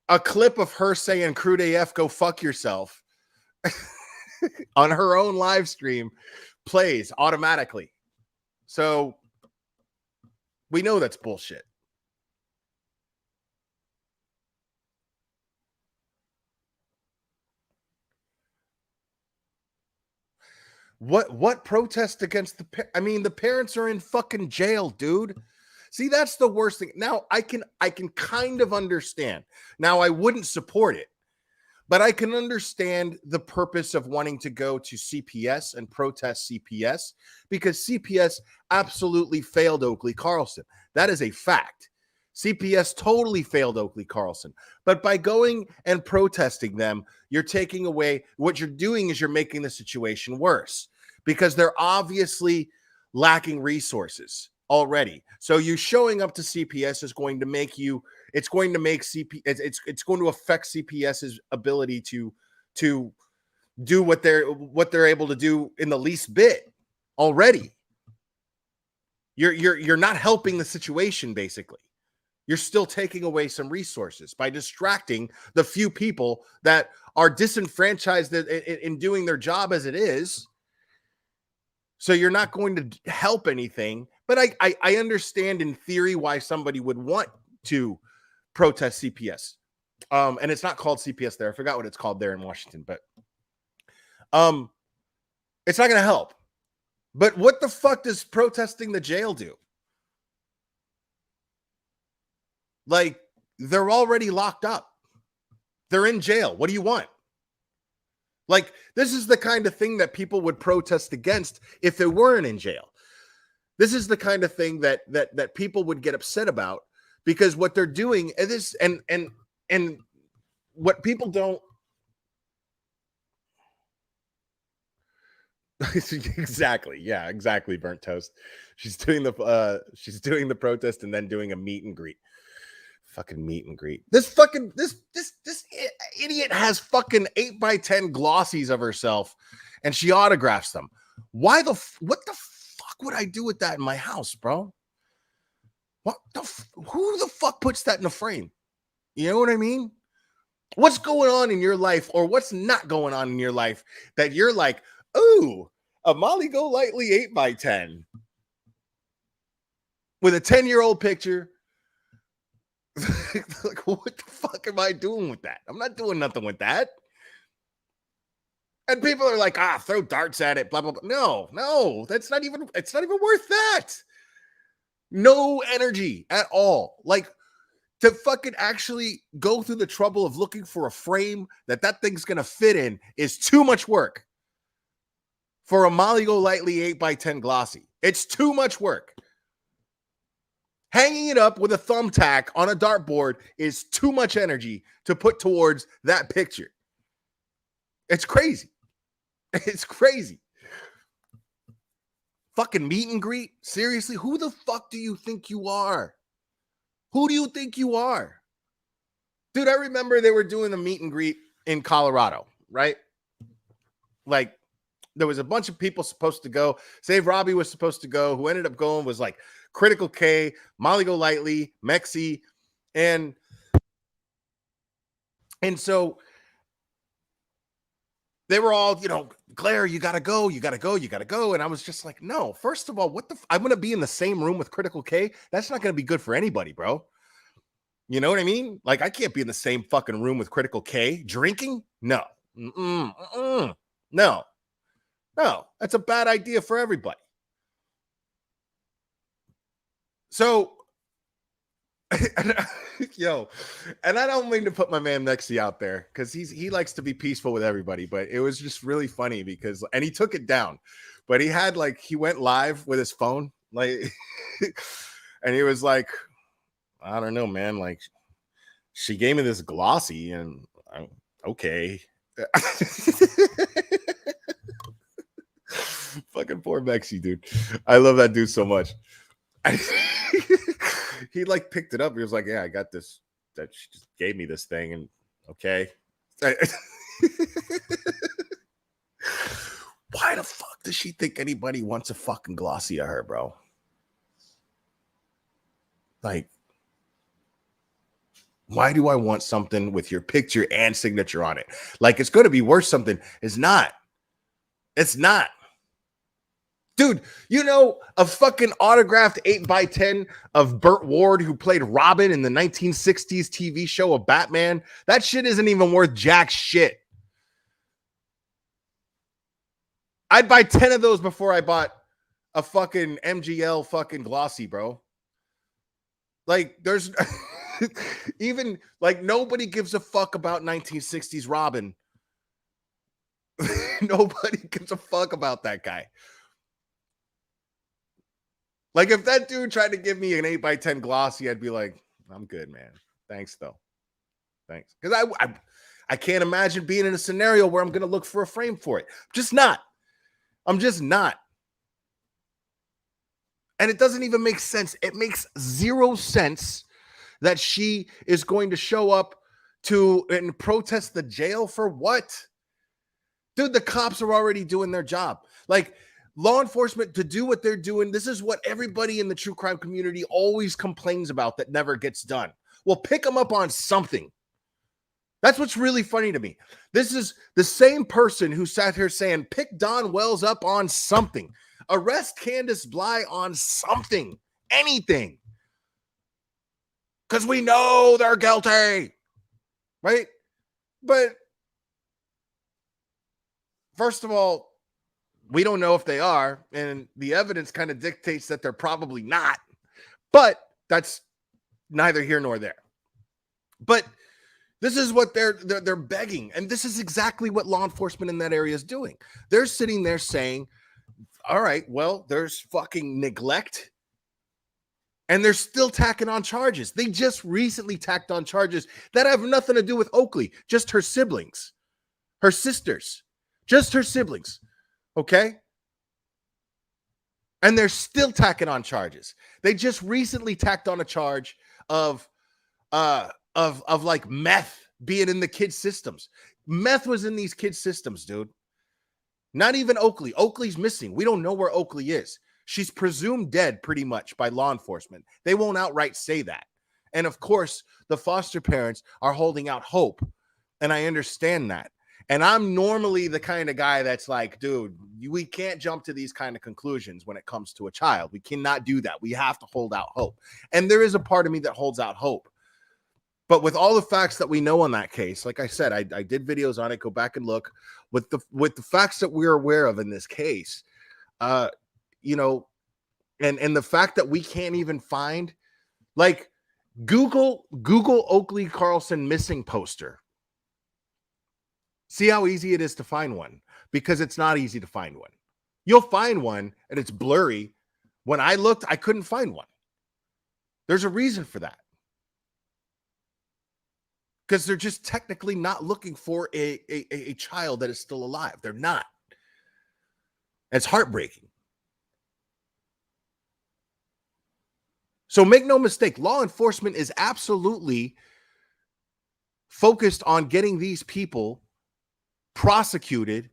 a clip of her saying "Crude AF, go fuck yourself" on her own live stream plays automatically. So we know that's bullshit. What protest against the parents are in fucking jail, dude. See, that's the worst thing. Now I can kind of understand. Now I wouldn't support it, but I can understand the purpose of wanting to go to CPS and protest CPS because CPS absolutely failed Oakley Carlson. That is a fact. CPS totally failed Oakley Carlson. But by going and protesting them, you're taking away, what you're doing is you're making the situation worse because they're obviously lacking resources already. So you showing up to CPS is going to make you, it's going to make it's going to affect CPS's ability to do what they're able to do in the least bit already. You're not helping the situation, basically. You're still taking away some resources by distracting the few people that are disenfranchised in doing their job as it is. So you're not going to help anything. But I understand in theory why somebody would want to protest CPS. And it's not called CPS there. I forgot what it's called there in Washington, but it's not going to help. But what the fuck does protesting the jail do? Like, they're already locked up. They're in jail. What do you want? Like, this is the kind of thing that people would protest against if they weren't in jail. This is the kind of thing that people would get upset about because what they're doing is and what people don't exactly. Yeah, exactly. Burnt toast. She's doing the protest and then doing a meet and greet. Fucking meet and greet. This idiot has fucking 8x10 glossies of herself and she autographs them. What the fuck would I do with that in my house, bro? Who the fuck puts that in a frame? You know what I mean? What's going on in your life or what's not going on in your life that you're like, ooh, a Molly Go Lightly 8x10 with a 10-year-old picture. Like, what the fuck am I doing with that? I'm not doing nothing with that. And people are like, throw darts at it, blah, blah, blah. No, it's not even worth that. No energy at all. Like, to fucking actually go through the trouble of looking for a frame that thing's going to fit in is too much work for a Molly Golightly 8x10 glossy. It's too much work. Hanging it up with a thumbtack on a dartboard is too much energy to put towards that picture. It's crazy. It's crazy. Fucking meet and greet? Seriously? Who the fuck do you think you are? Who do you think you are? Dude, I remember they were doing the meet and greet in Colorado, right? Like, there was a bunch of people supposed to go. Save Robbie was supposed to go. Who ended up going was like Critical K, Molly Golightly, Mexi, and so they were all, Claire, you gotta go. And I was just like, no, first of all, I'm gonna be in the same room with Critical K. That's not gonna be good for anybody, bro. You know what I mean? Like, I can't be in the same fucking room with Critical K drinking. No, no, that's a bad idea for everybody. So, and I don't mean to put my man Nexi out there because he likes to be peaceful with everybody, but it was just really funny because, and he took it down, but he went live with his phone, like, and he was like, I don't know, man, like, she gave me this glossy and I'm okay. Fucking poor Mexi, dude. I love that dude so much. He like picked it up. He was like, yeah, I got this. That she just gave me this thing, and okay. Why the fuck does she think anybody wants a fucking glossy of her, bro? Like, why do I want something with your picture and signature on it? Like, it's going to be worth something. It's not. It's not. Dude, a fucking autographed 8x10 of Burt Ward who played Robin in the 1960s TV show of Batman? That shit isn't even worth jack shit. I'd buy 10 of those before I bought a fucking MGL fucking glossy, bro. Like, there's even, like, nobody gives a fuck about 1960s Robin. Nobody gives a fuck about that guy. Like, if that dude tried to give me an 8x10 glossy, I'd be like, I'm good, man. Thanks, though. Thanks. Because I can't imagine being in a scenario where I'm going to look for a frame for it. I'm just not. And it doesn't even make sense. It makes zero sense that she is going to show up and protest the jail for what? Dude, the cops are already doing their job. Like, law enforcement to do what they're doing. This is what everybody in the true crime community always complains about that never gets done. Well, pick them up on something. That's what's really funny to me. This is the same person who sat here saying, pick Don Wells up on something. Arrest Candace Bly on something. Anything. Because we know they're guilty. Right? But first of all, we don't know if they are, and the evidence kind of dictates that they're probably not, but that's neither here nor there. But this is what they're begging, and this is exactly what law enforcement in that area is doing. They're sitting there saying, all right, well, there's fucking neglect, and they're still tacking on charges. They just recently tacked on charges that have nothing to do with Oakley, just her siblings, her sisters, just her siblings. Okay. And they're still tacking on charges. They just recently tacked on a charge of like meth being in the kids' systems. Meth was in these kids' systems, dude. Not even Oakley. Oakley's missing. We don't know where Oakley is. She's presumed dead pretty much by law enforcement. They won't outright say that. And of course, the foster parents are holding out hope. And I understand that. And I'm normally the kind of guy that's like, dude, we can't jump to these kind of conclusions when it comes to a child. We cannot do that. We have to hold out hope. And there is a part of me that holds out hope. But with all the facts that we know on that case, like I said, I did videos on it. Go back and look with the facts that we're aware of in this case. And the fact that we can't even find, like, Google Oakley Carlson missing poster. See how easy it is to find one, because it's not easy to find one. You'll find one and it's blurry. When I looked, I couldn't find one. There's a reason for that. Because they're just technically not looking for a child that is still alive. They're not. It's heartbreaking. So make no mistake, law enforcement is absolutely focused on getting these people prosecuted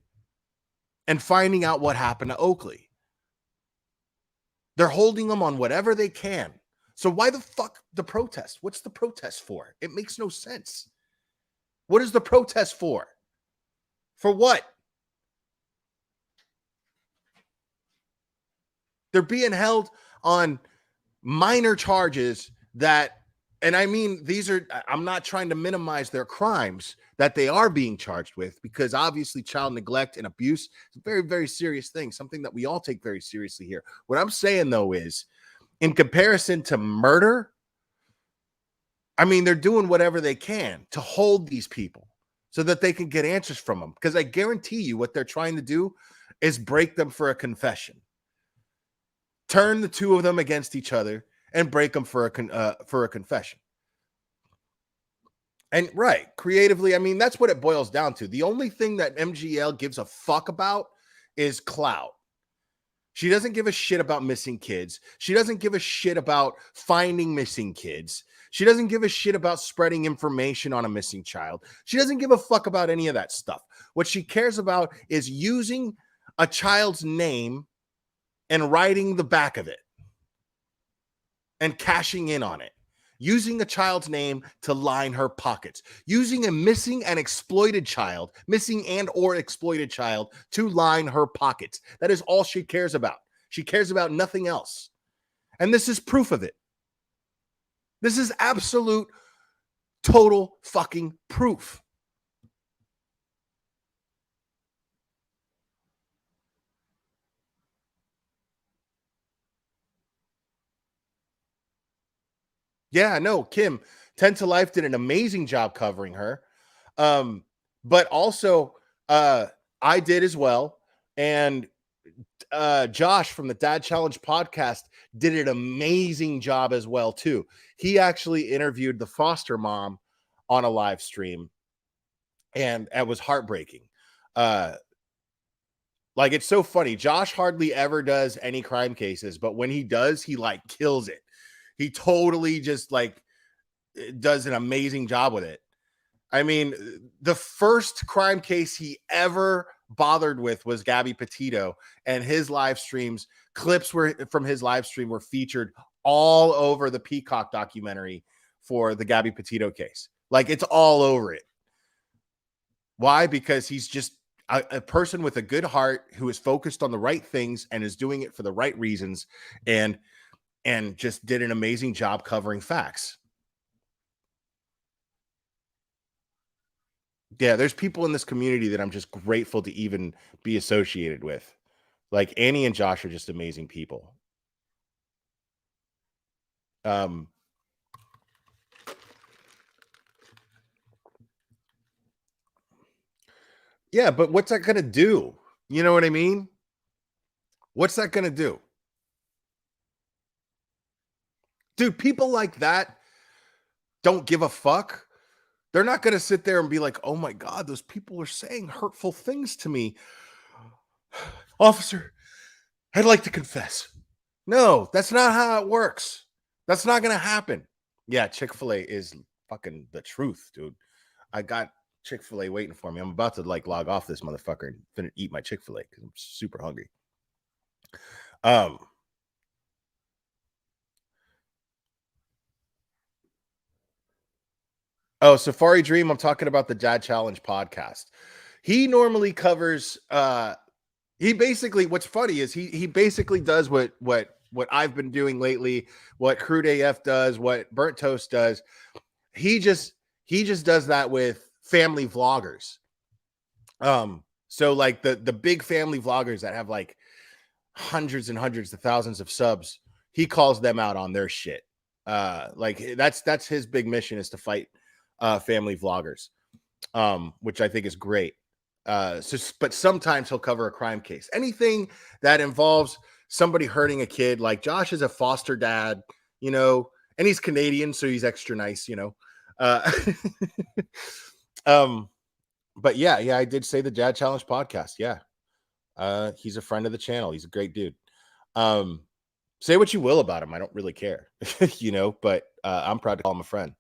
and finding out what happened to Oakley. They're holding them on whatever they can. So why the fuck the protest? What's the protest for? It makes no sense. What is the protest for? For what? They're being held on minor charges that, and I mean, I'm not trying to minimize their crimes that they are being charged with, because obviously child neglect and abuse is a very, very serious thing, something that we all take very seriously here. What I'm saying, though, is in comparison to murder, I mean, they're doing whatever they can to hold these people so that they can get answers from them, because I guarantee you what they're trying to do is break them for a confession. Turn the two of them against each other and break them for a confession. And right, creatively, I mean, that's what it boils down to. The only thing that MGL gives a fuck about is clout. She doesn't give a shit about missing kids. She doesn't give a shit about finding missing kids. She doesn't give a shit about spreading information on a missing child. She doesn't give a fuck about any of that stuff. What she cares about is using a child's name and writing the back of it and cashing in on it, using a child's name to line her pockets, using a missing and exploited child, missing and or exploited child to line her pockets. That is all she cares about. She cares about nothing else. And this is proof of it. This is absolute, total fucking proof. Yeah, no, Kim, 10 to Life did an amazing job covering her. But also, I did as well. And Josh from the Dad Challenge podcast did an amazing job as well, too. He actually interviewed the foster mom on a live stream, and it was heartbreaking. Like, it's so funny. Josh hardly ever does any crime cases, but when he does, he like kills it. He totally just like does an amazing job with it. I mean, the first crime case he ever bothered with was Gabby Petito, and his live streams, clips from his live stream were featured all over the Peacock documentary for the Gabby Petito case. Like, it's all over it. Why? Because he's just a person with a good heart who is focused on the right things and is doing it for the right reasons, and just did an amazing job covering facts. Yeah, there's people in this community that I'm just grateful to even be associated with. Like, Annie and Josh are just amazing people. Yeah, but what's that going to do? You know what I mean? What's that going to do? Dude, people like that don't give a fuck. They're not going to sit there and be like, oh my God, those people are saying hurtful things to me. Officer, I'd like to confess. No, that's not how it works. That's not going to happen. Yeah, Chick-fil-A is fucking the truth, dude. I got Chick-fil-A waiting for me. I'm about to like log off this motherfucker and eat my Chick-fil-A because I'm super hungry. Oh, Safari Dream, I'm talking about the Dad Challenge podcast. He normally covers he basically, what's funny is he basically does what I've been doing lately, what Crude AF does, what Burnt Toast does. He just does that with family vloggers. So like the big family vloggers that have like hundreds and hundreds of thousands of subs, he calls them out on their shit. Like that's his big mission, is to fight family vloggers, which I think is great. But sometimes he'll cover a crime case, anything that involves somebody hurting a kid. Like Josh is a foster dad, you know, and he's Canadian, so he's extra nice, you know. But yeah, I did say the Dad Challenge podcast. Yeah. He's a friend of the channel. He's a great dude. Say what you will about him. I don't really care, you know, but I'm proud to call him a friend.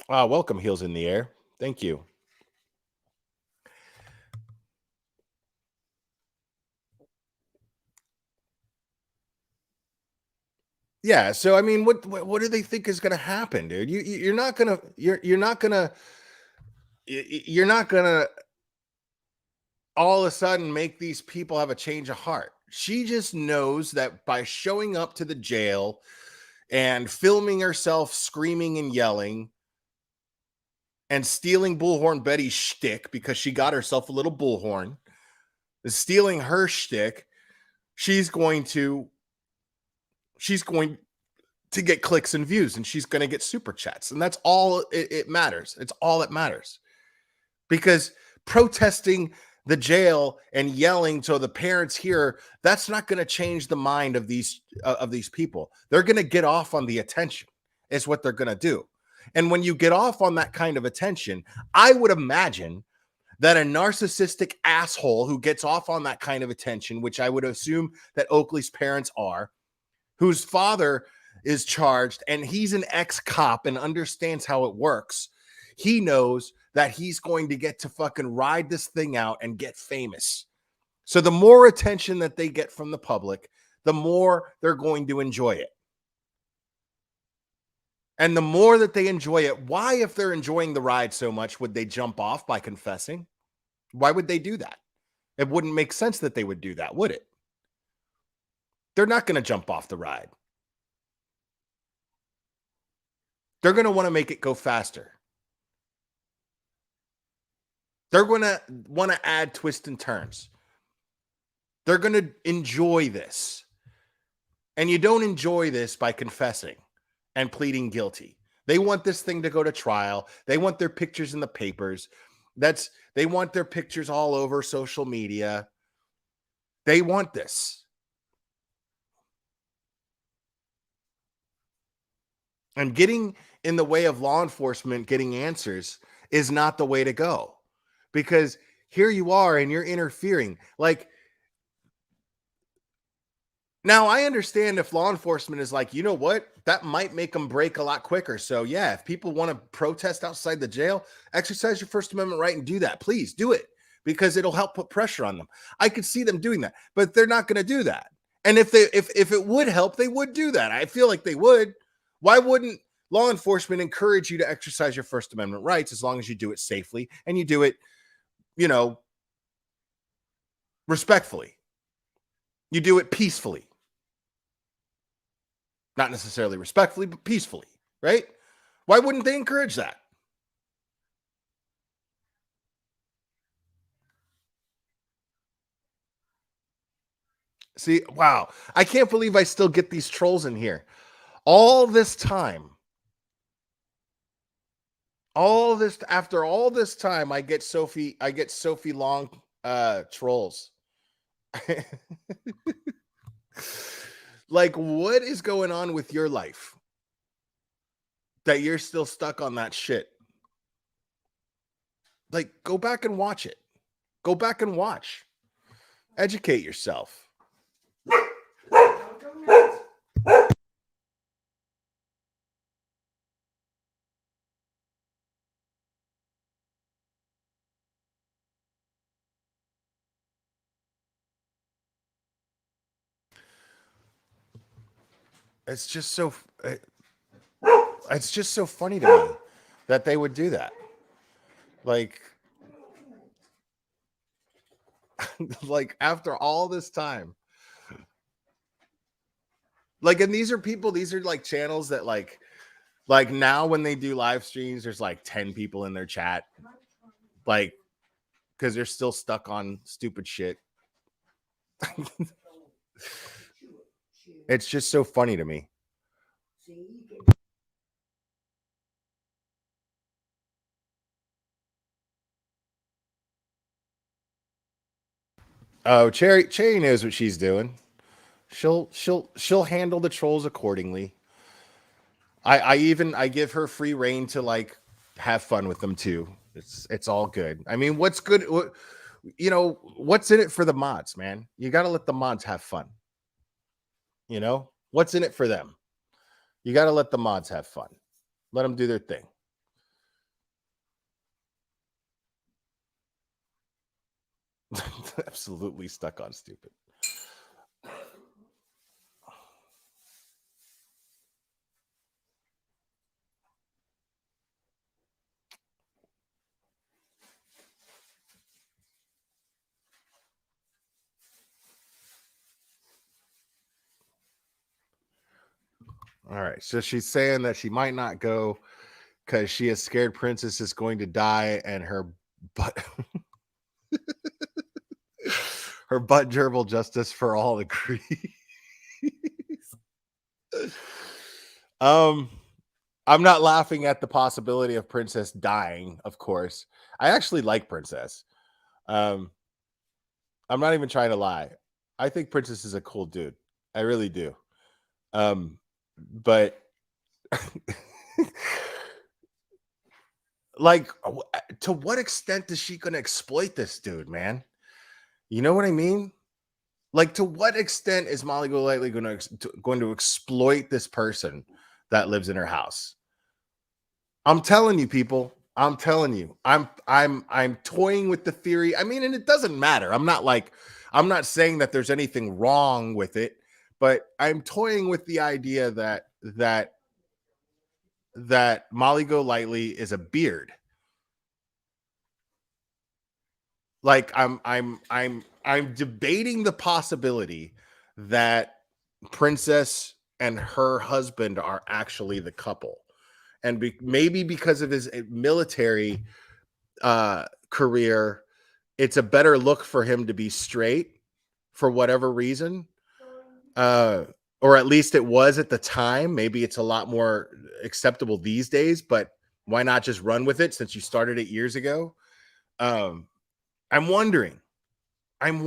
Welcome, Heels in the Air. Thank you. Yeah, so I mean, what do they think is going to happen, dude? You're not gonna all of a sudden make these people have a change of heart. She just knows that by showing up to the jail and filming herself screaming and yelling and stealing Bullhorn Betty's shtick, because she got herself a little bullhorn, stealing her shtick, she's going to get clicks and views, and she's going to get super chats, and that's all it matters. It's all that matters, because protesting the jail and yelling so the parents hear, that's not going to change the mind of these people. They're going to get off on the attention, is what they're going to do. And when you get off on that kind of attention, I would imagine that a narcissistic asshole who gets off on that kind of attention, which I would assume that Oakley's parents are, whose father is charged and he's an ex-cop and understands how it works, he knows that he's going to get to fucking ride this thing out and get famous. So the more attention that they get from the public, the more they're going to enjoy it. And the more that they enjoy it, why, if they're enjoying the ride so much, would they jump off by confessing? Why would they do that? It wouldn't make sense that they would do that, would it? They're not going to jump off the ride. They're going to want to make it go faster. They're going to want to add twists and turns. They're going to enjoy this. And you don't enjoy this by confessing and pleading guilty. They want this thing to go to trial. They want their pictures in the papers. They want their pictures all over social media. They want this. And getting in the way of law enforcement getting answers is not the way to go. Because here you are and you're interfering. Like, now I understand if law enforcement is like, you know what, that might make them break a lot quicker. So yeah, if people want to protest outside the jail, exercise your First Amendment right and do that. Please do it, because it'll help put pressure on them. I could see them doing that, but they're not going to do that. And if it would help, they would do that. I feel like they would. Why wouldn't law enforcement encourage you to exercise your First Amendment rights, as long as you do it safely and you do it, you know, respectfully? You do it peacefully. Not necessarily respectfully, but peacefully, right? Why wouldn't they encourage that? See, wow. I can't believe I still get these trolls in here. After all this time, I get Sophie Long trolls. Like, what is going on with your life that you're still stuck on that shit? Like, go back and watch it. Go back and watch. Educate yourself. It's just so funny to me that they would do that. Like like after all this time. Like, and these are like channels that like now when they do live streams, there's like 10 people in their chat. Like, because they're still stuck on stupid shit. It's just so funny to me. Oh, Cherry knows what she's doing. She'll handle the trolls accordingly. I give her free reign to like have fun with them too. It's all good. I mean, what's good? What's in it for the mods, man? You got to let the mods have fun. What's in it for them? You got to let the mods have fun. Let them do their thing. Absolutely stuck on stupid. All right. So she's saying that she might not go because she is scared Princess is going to die and her butt her butt gerbil justice for all agrees. I'm not laughing at the possibility of Princess dying, of course. I actually like Princess. I'm not even trying to lie. I think Princess is a cool dude. I really do. But like, to what extent is she going to exploit this dude, man? You know what I mean? Like, to what extent is Molly Golightly going to exploit this person that lives in her house? I'm telling you, people. I'm telling you. I'm toying with the theory. I mean, and it doesn't matter. I'm not saying that there's anything wrong with it, but I'm toying with the idea that Molly Golightly is a beard. Like I'm debating the possibility that Princess and her husband are actually the couple, and maybe because of his military career, it's a better look for him to be straight for whatever reason, or at least it was at the time. Maybe it's a lot more acceptable these days, but why not just run with it since you started it years ago? I'm wondering. I mean,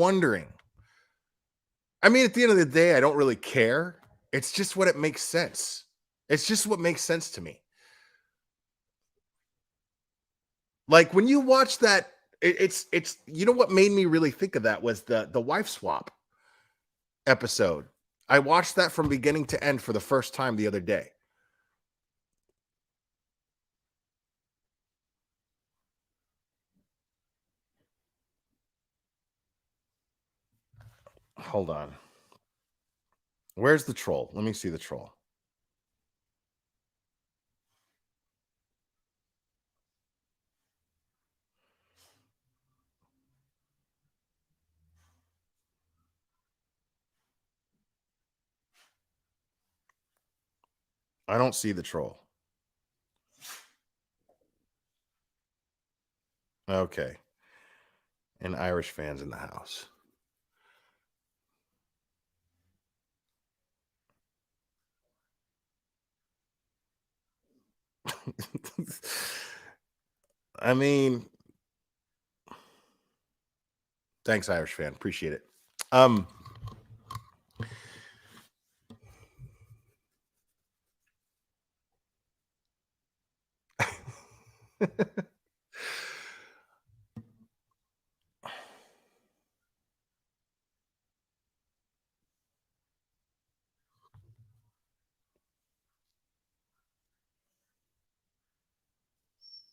at the end of the day, I don't really care. It's just what it makes sense. It's just what makes sense to me. Like when you watch that, it's what made me really think of that was the wife swap episode. I watched that from beginning to end for the first time the other day. Hold on. Where's the troll? Let me see the troll. I don't see the troll. Okay. And Irish fans in the house. I mean, thanks, Irish fan. Appreciate it.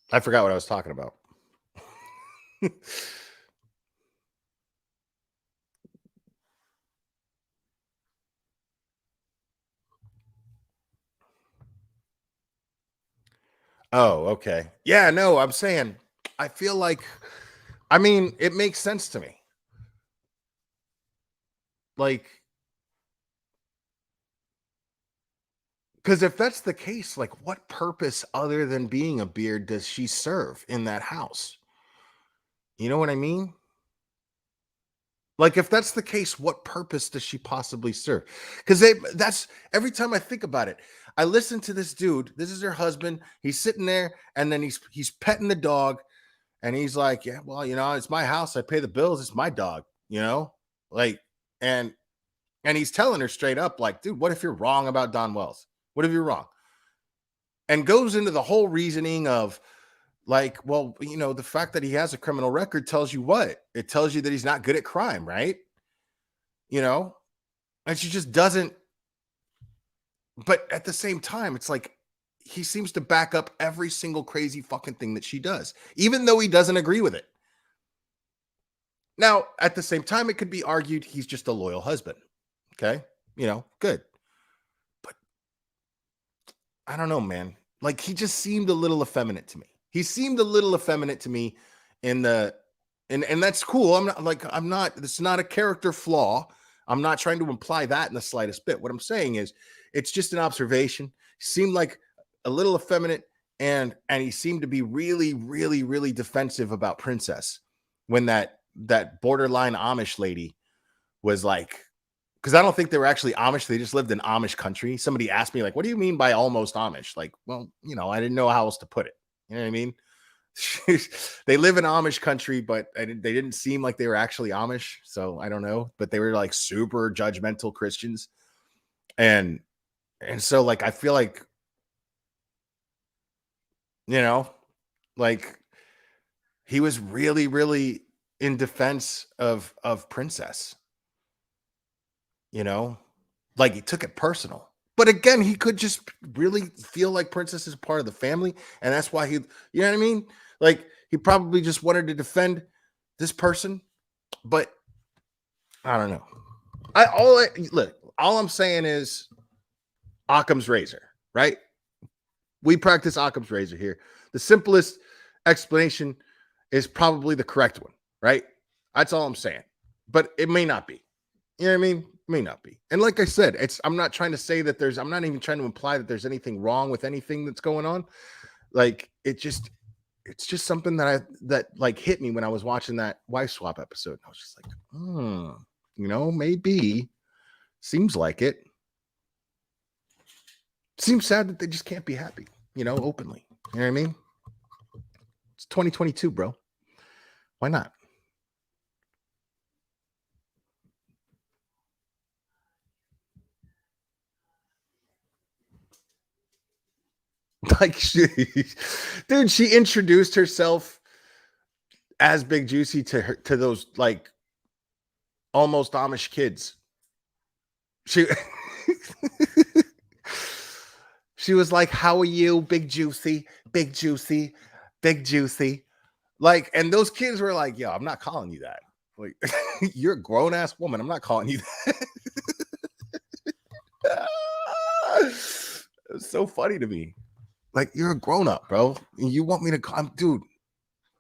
I forgot what I was talking about. Oh, okay. Yeah, no, I'm saying I feel like, I mean, it makes sense to me. Like, because if that's the case, like, what purpose other than being a beard does she serve in that house? You know what I mean? Like, if that's the case, what purpose does she possibly serve? Because that's every time I think about it, I listen to this dude. This is her husband. He's sitting there, and then he's petting the dog, and he's like, "Yeah, well, it's my house. I pay the bills. It's my dog." Like, and he's telling her straight up, like, "Dude, what if you're wrong about Don Wells? What if you're wrong?" And goes into the whole reasoning of, like, well, the fact that he has a criminal record tells you what? It tells you that he's not good at crime, right? And she just doesn't. But at the same time, it's like he seems to back up every single crazy fucking thing that she does, even though he doesn't agree with it. Now, at the same time, it could be argued he's just a loyal husband. Okay. Good. But I don't know, man. Like, he just seemed a little effeminate to me. He seemed a little effeminate to me and that's cool. This is not a character flaw. I'm not trying to imply that in the slightest bit. What I'm saying is it's just an observation. He seemed like a little effeminate and he seemed to be really, really, really defensive about Princess when that borderline Amish lady was like, because I don't think they were actually Amish. They just lived in Amish country. Somebody asked me, like, what do you mean by almost Amish? Like, well, I didn't know how else to put it. You know what I mean? They live in Amish country, but they didn't seem like they were actually Amish. So I don't know, but they were like super judgmental Christians. And so, like, I feel like, like he was really, really in defense of Princess, like he took it personal. But again, he could just really feel like Princess is part of the family. And that's why you know what I mean? Like, he probably just wanted to defend this person. But I don't know. All I'm saying is Occam's razor, right? We practice Occam's razor here. The simplest explanation is probably the correct one, right? That's all I'm saying. But it may not be. You know what I mean? May not be. And like I said, I'm not trying to say that I'm not even trying to imply that there's anything wrong with anything that's going on. Like, it's just something that like hit me when I was watching that wife swap episode. I was just like, maybe. Seems like it. Seems sad that they just can't be happy, openly. You know what I mean? It's 2022, bro. Why not? Like, she introduced herself as Big Juicy to those like almost Amish kids. She was like, "How are you, Big Juicy, Big Juicy, Big Juicy?" Like, and those kids were like, "Yo, I'm not calling you that. Like, you're a grown ass woman. I'm not calling you that." It was so funny to me. Like, you're a grown up, bro. You want me to call, dude?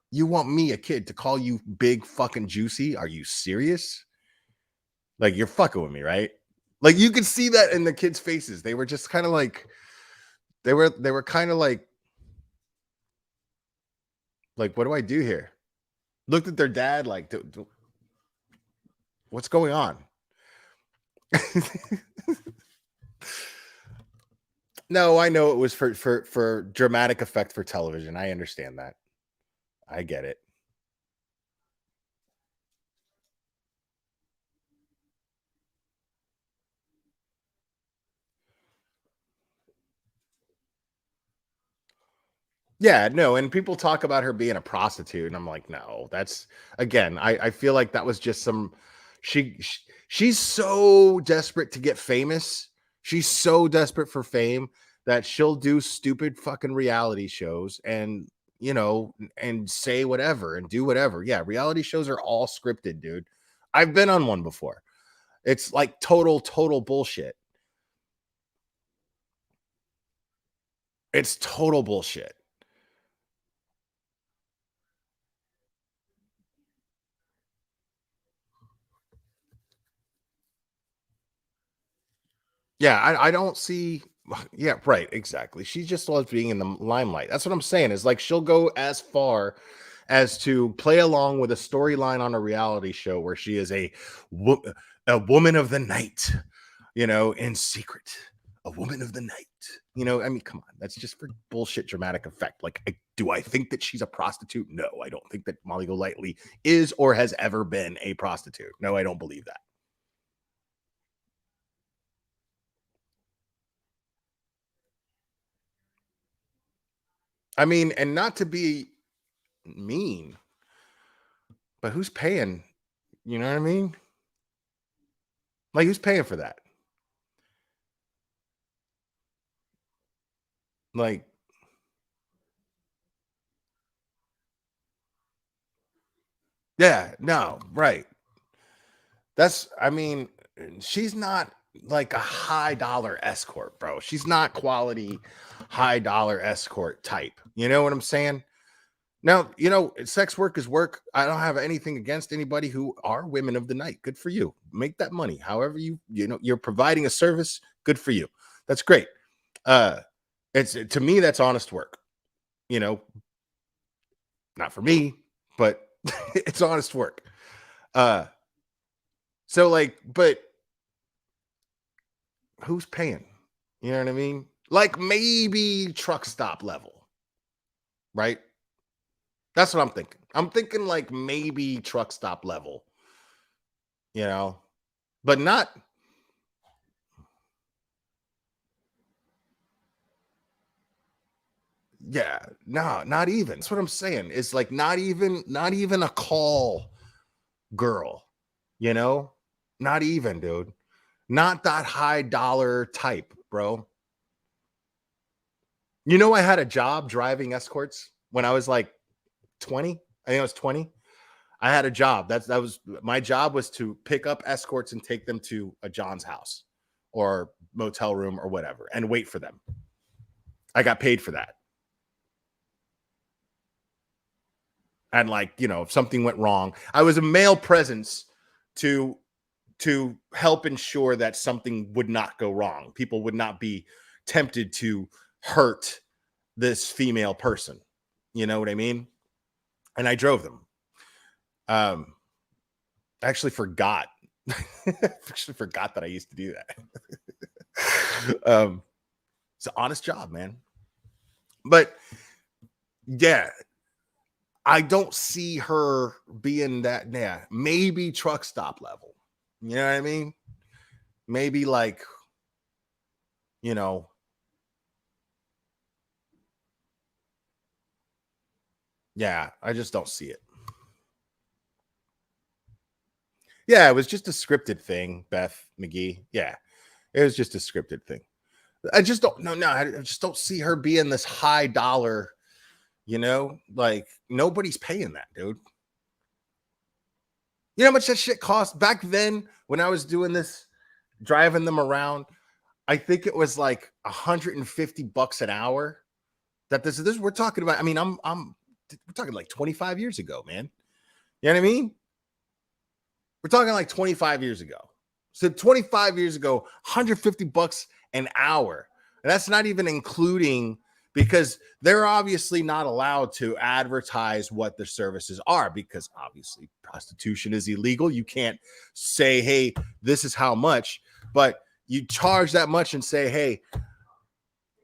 You want me, a kid, to call you Big fucking Juicy? Are you serious? Like, you're fucking with me, right? Like, you could see that in the kids' faces. They were just kind of like, they were kind of like, what do I do here? Looked at their dad like, what's going on? No, I know it was for dramatic effect for television. I understand that. I get it. Yeah, no, and people talk about her being a prostitute, and I'm like, no, that's, again, I feel like that was just some, she's so desperate to get famous. She's so desperate for fame that she'll do stupid fucking reality shows and, and say whatever and do whatever. Yeah, reality shows are all scripted, dude. I've been on one before. It's like total bullshit. It's total bullshit. Yeah, I don't see. Yeah, right, exactly. She just loves being in the limelight. That's what I'm saying. Is like she'll go as far as to play along with a storyline on a reality show where she is a woman of the night, in secret, a woman of the night. I mean, come on, that's just for bullshit dramatic effect. Like, do I think that she's a prostitute? No, I don't think that Molly Golightly is or has ever been a prostitute. No, I don't believe that. I mean, and not to be mean, but who's paying? You know what I mean? Like, who's paying for that? Like, yeah, no, right. I mean, she's not like a high dollar escort, bro. She's not quality high dollar escort type. You know what I'm saying? Now, sex work is work. I don't have anything against anybody who are women of the night. Good for you. Make that money. However you're providing a service, good for you. That's great. It's to me, that's honest work. Not for me, but it's honest work. So like, but who's paying? You know what I mean? Like maybe truck stop level, right? That's what I'm thinking. I'm thinking like maybe truck stop level, but not. Yeah, no, not even. That's what I'm saying. It's like not even a call girl, not even, dude. Not that high dollar type, bro. I had a job driving escorts when I was like 20. I think I was 20. I had a job. That was my job, was to pick up escorts and take them to a John's house or motel room or whatever and wait for them. I got paid for that. And like, if something went wrong, I was a male presence to help ensure that something would not go wrong. People would not be tempted to hurt this female person. You know what I mean? And I drove them. I actually forgot. That I used to do that. It's an honest job, man. But yeah, I don't see her being that. Yeah, maybe truck stop level. You know what I mean? Maybe like, yeah, I just don't see it. Yeah, it was just a scripted thing, Beth McGee. Yeah, it was just a scripted thing. I just don't. No, I just don't see her being this high dollar. Like nobody's paying that, dude. You know how much that shit cost back then when I was doing this, driving them around? I think it was like $150 an hour. That this we're talking about. I mean, we're talking like 25 years ago, man. You know what I mean? We're talking like 25 years ago. So 25 years ago, $150 an hour. And that's not even including, because they're obviously not allowed to advertise what their services are, because obviously prostitution is illegal. You can't say, hey, this is how much, but you charge that much and say, hey,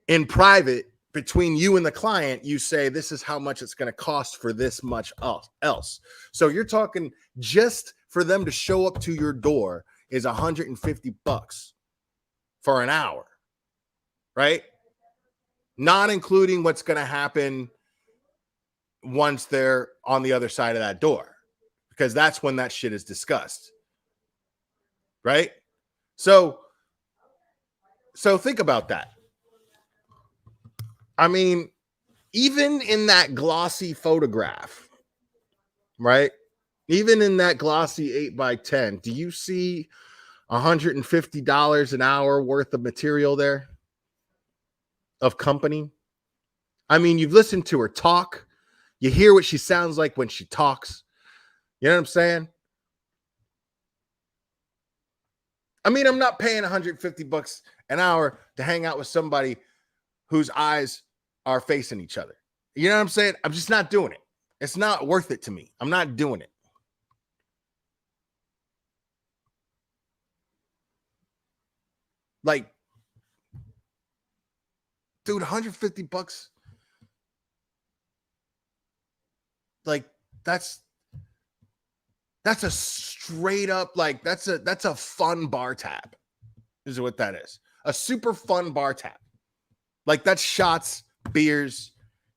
in private, between you and the client, you say, this is how much it's going to cost for this much else. So you're talking just for them to show up to your door is $150 for an hour, right? Not including what's going to happen once they're on the other side of that door, because that's when that shit is discussed, right? So think about that. I mean, even in that glossy photograph, right? Even in that glossy 8x10, do you see $150 an hour worth of material there of company? I mean, you've listened to her talk. You hear what she sounds like when she talks. You know what I'm saying? I mean, I'm not paying $150 an hour to hang out with somebody whose eyes are facing each other. You know what I'm saying? I'm just not doing it. It's not worth it to me. I'm not doing it. Like, dude, $150. Like, that's a straight up, like, that's a fun bar tab, is what that is. A super fun bar tab. Like, that's shots, beers,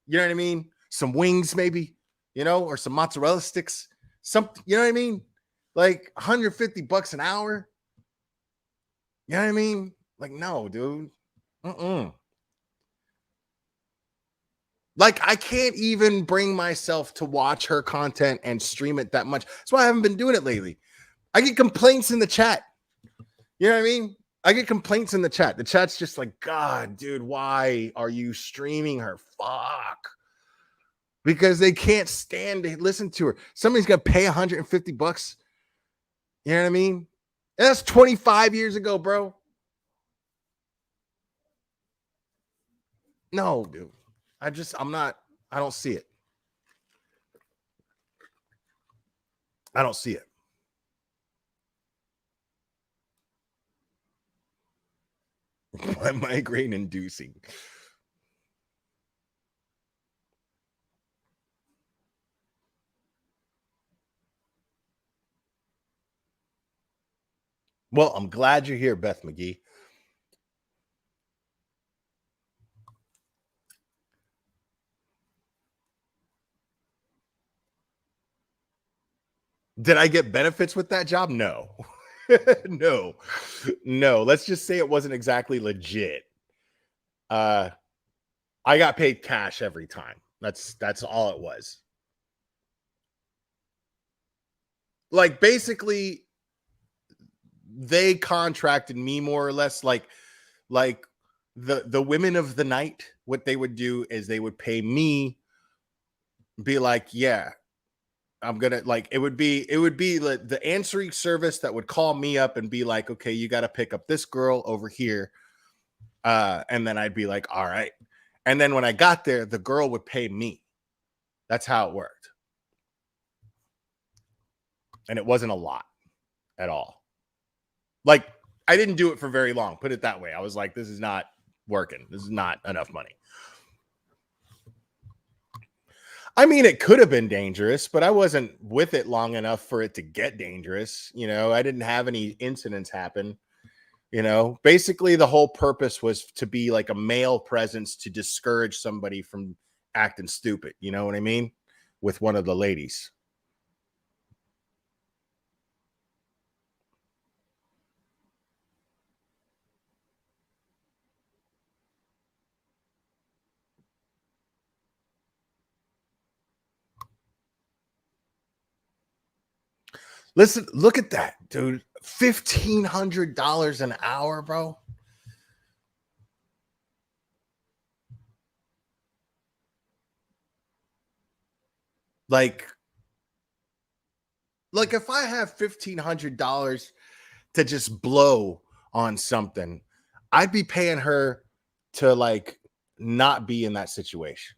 you know what I mean? Some wings, maybe, you know, or some mozzarella sticks. Something, you know what I mean? Like $150 an hour. You know what I mean? Like, no, dude. Like, I can't even bring myself to watch her content and stream it that much. That's why I haven't been doing it lately. I get complaints in the chat. You know what I mean? I get complaints in the chat. The chat's just like, God, dude, why are you streaming her? Fuck. Because they can't stand to listen to her. Somebody's gonna pay $150. You know what I mean? And that's 25 years ago, bro. No, dude. I don't see it. I don't see it. Migraine inducing. Well, I'm glad you're here, Beth McGee. Did I get benefits with that job? No. No. Let's just say it wasn't exactly legit. I got paid cash every time. That's all it was. Like, basically, they contracted me more or less. Like the women of the night, what they would do is they would pay me, be like, yeah, I'm gonna, like, it would be like the answering service that would call me up and be like, okay, you got to pick up this girl over here. And then I'd be like, all right. And then when I got there, the girl would pay me. That's how it worked. And it wasn't a lot at all. Like, I didn't do it for very long. Put it that way. I was like, this is not working. This is not enough money. I mean, it could have been dangerous, but I wasn't with it long enough for it to get dangerous. You know, I didn't have any incidents happen. You know, basically the whole purpose was to be like a male presence to discourage somebody from acting stupid. You know what I mean? With one of the ladies. Listen, look at that, dude. $1,500 an hour, bro. Like if I have $1,500 to just blow on something, I'd be paying her to, like, not be in that situation.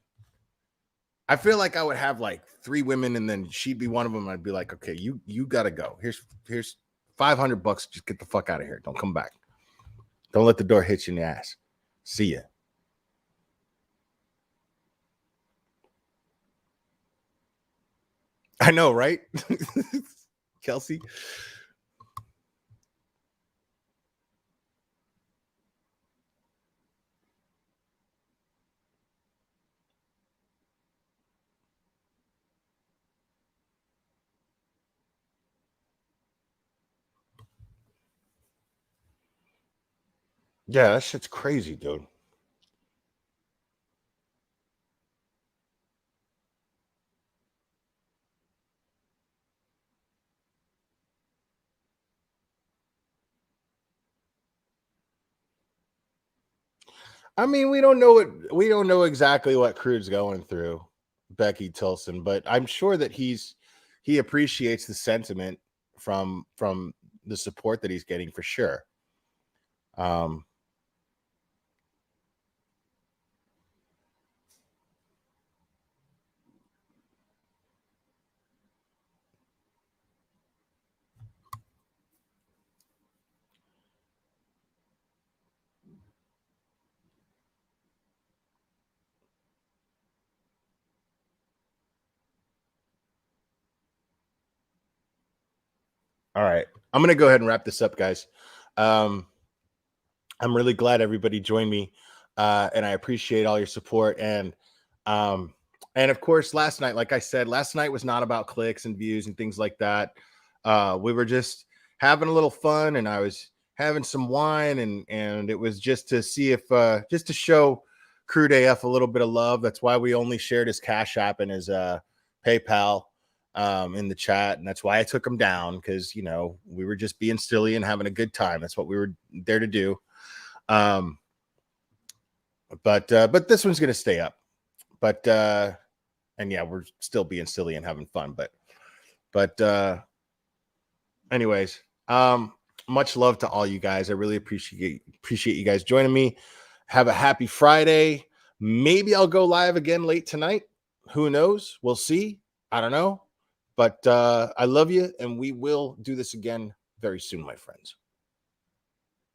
I feel like I would have like 3 women and then she'd be one of them. I'd be like, okay, you gotta go. Here's $500. Just get the fuck out of here. Don't come back. Don't let the door hit you in the ass. See ya. I know, right? Kelsey. Yeah, that shit's crazy, dude. I mean, we don't know exactly what Crude's going through, Becky Tilson, but I'm sure that he appreciates the sentiment from the support that he's getting, for sure. All right. I'm going to go ahead and wrap this up, guys. I'm really glad everybody joined me. And I appreciate all your support. And of course, last night, like I said, last night was not about clicks and views and things like that. We were just having a little fun, and I was having some wine, and it was just to see if, just to show Crude AF a little bit of love. That's why we only shared his Cash App and his PayPal in the chat. And that's why I took him down, because, you know, we were just being silly and having a good time. That's what we were there to do. But this one's going to stay up. But, and yeah, we're still being silly and having fun. But anyways, much love to all you guys. I really appreciate you guys joining me. Have a happy Friday. Maybe I'll go live again late tonight. Who knows? We'll see. I don't know. But I love you, and we will do this again very soon, my friends.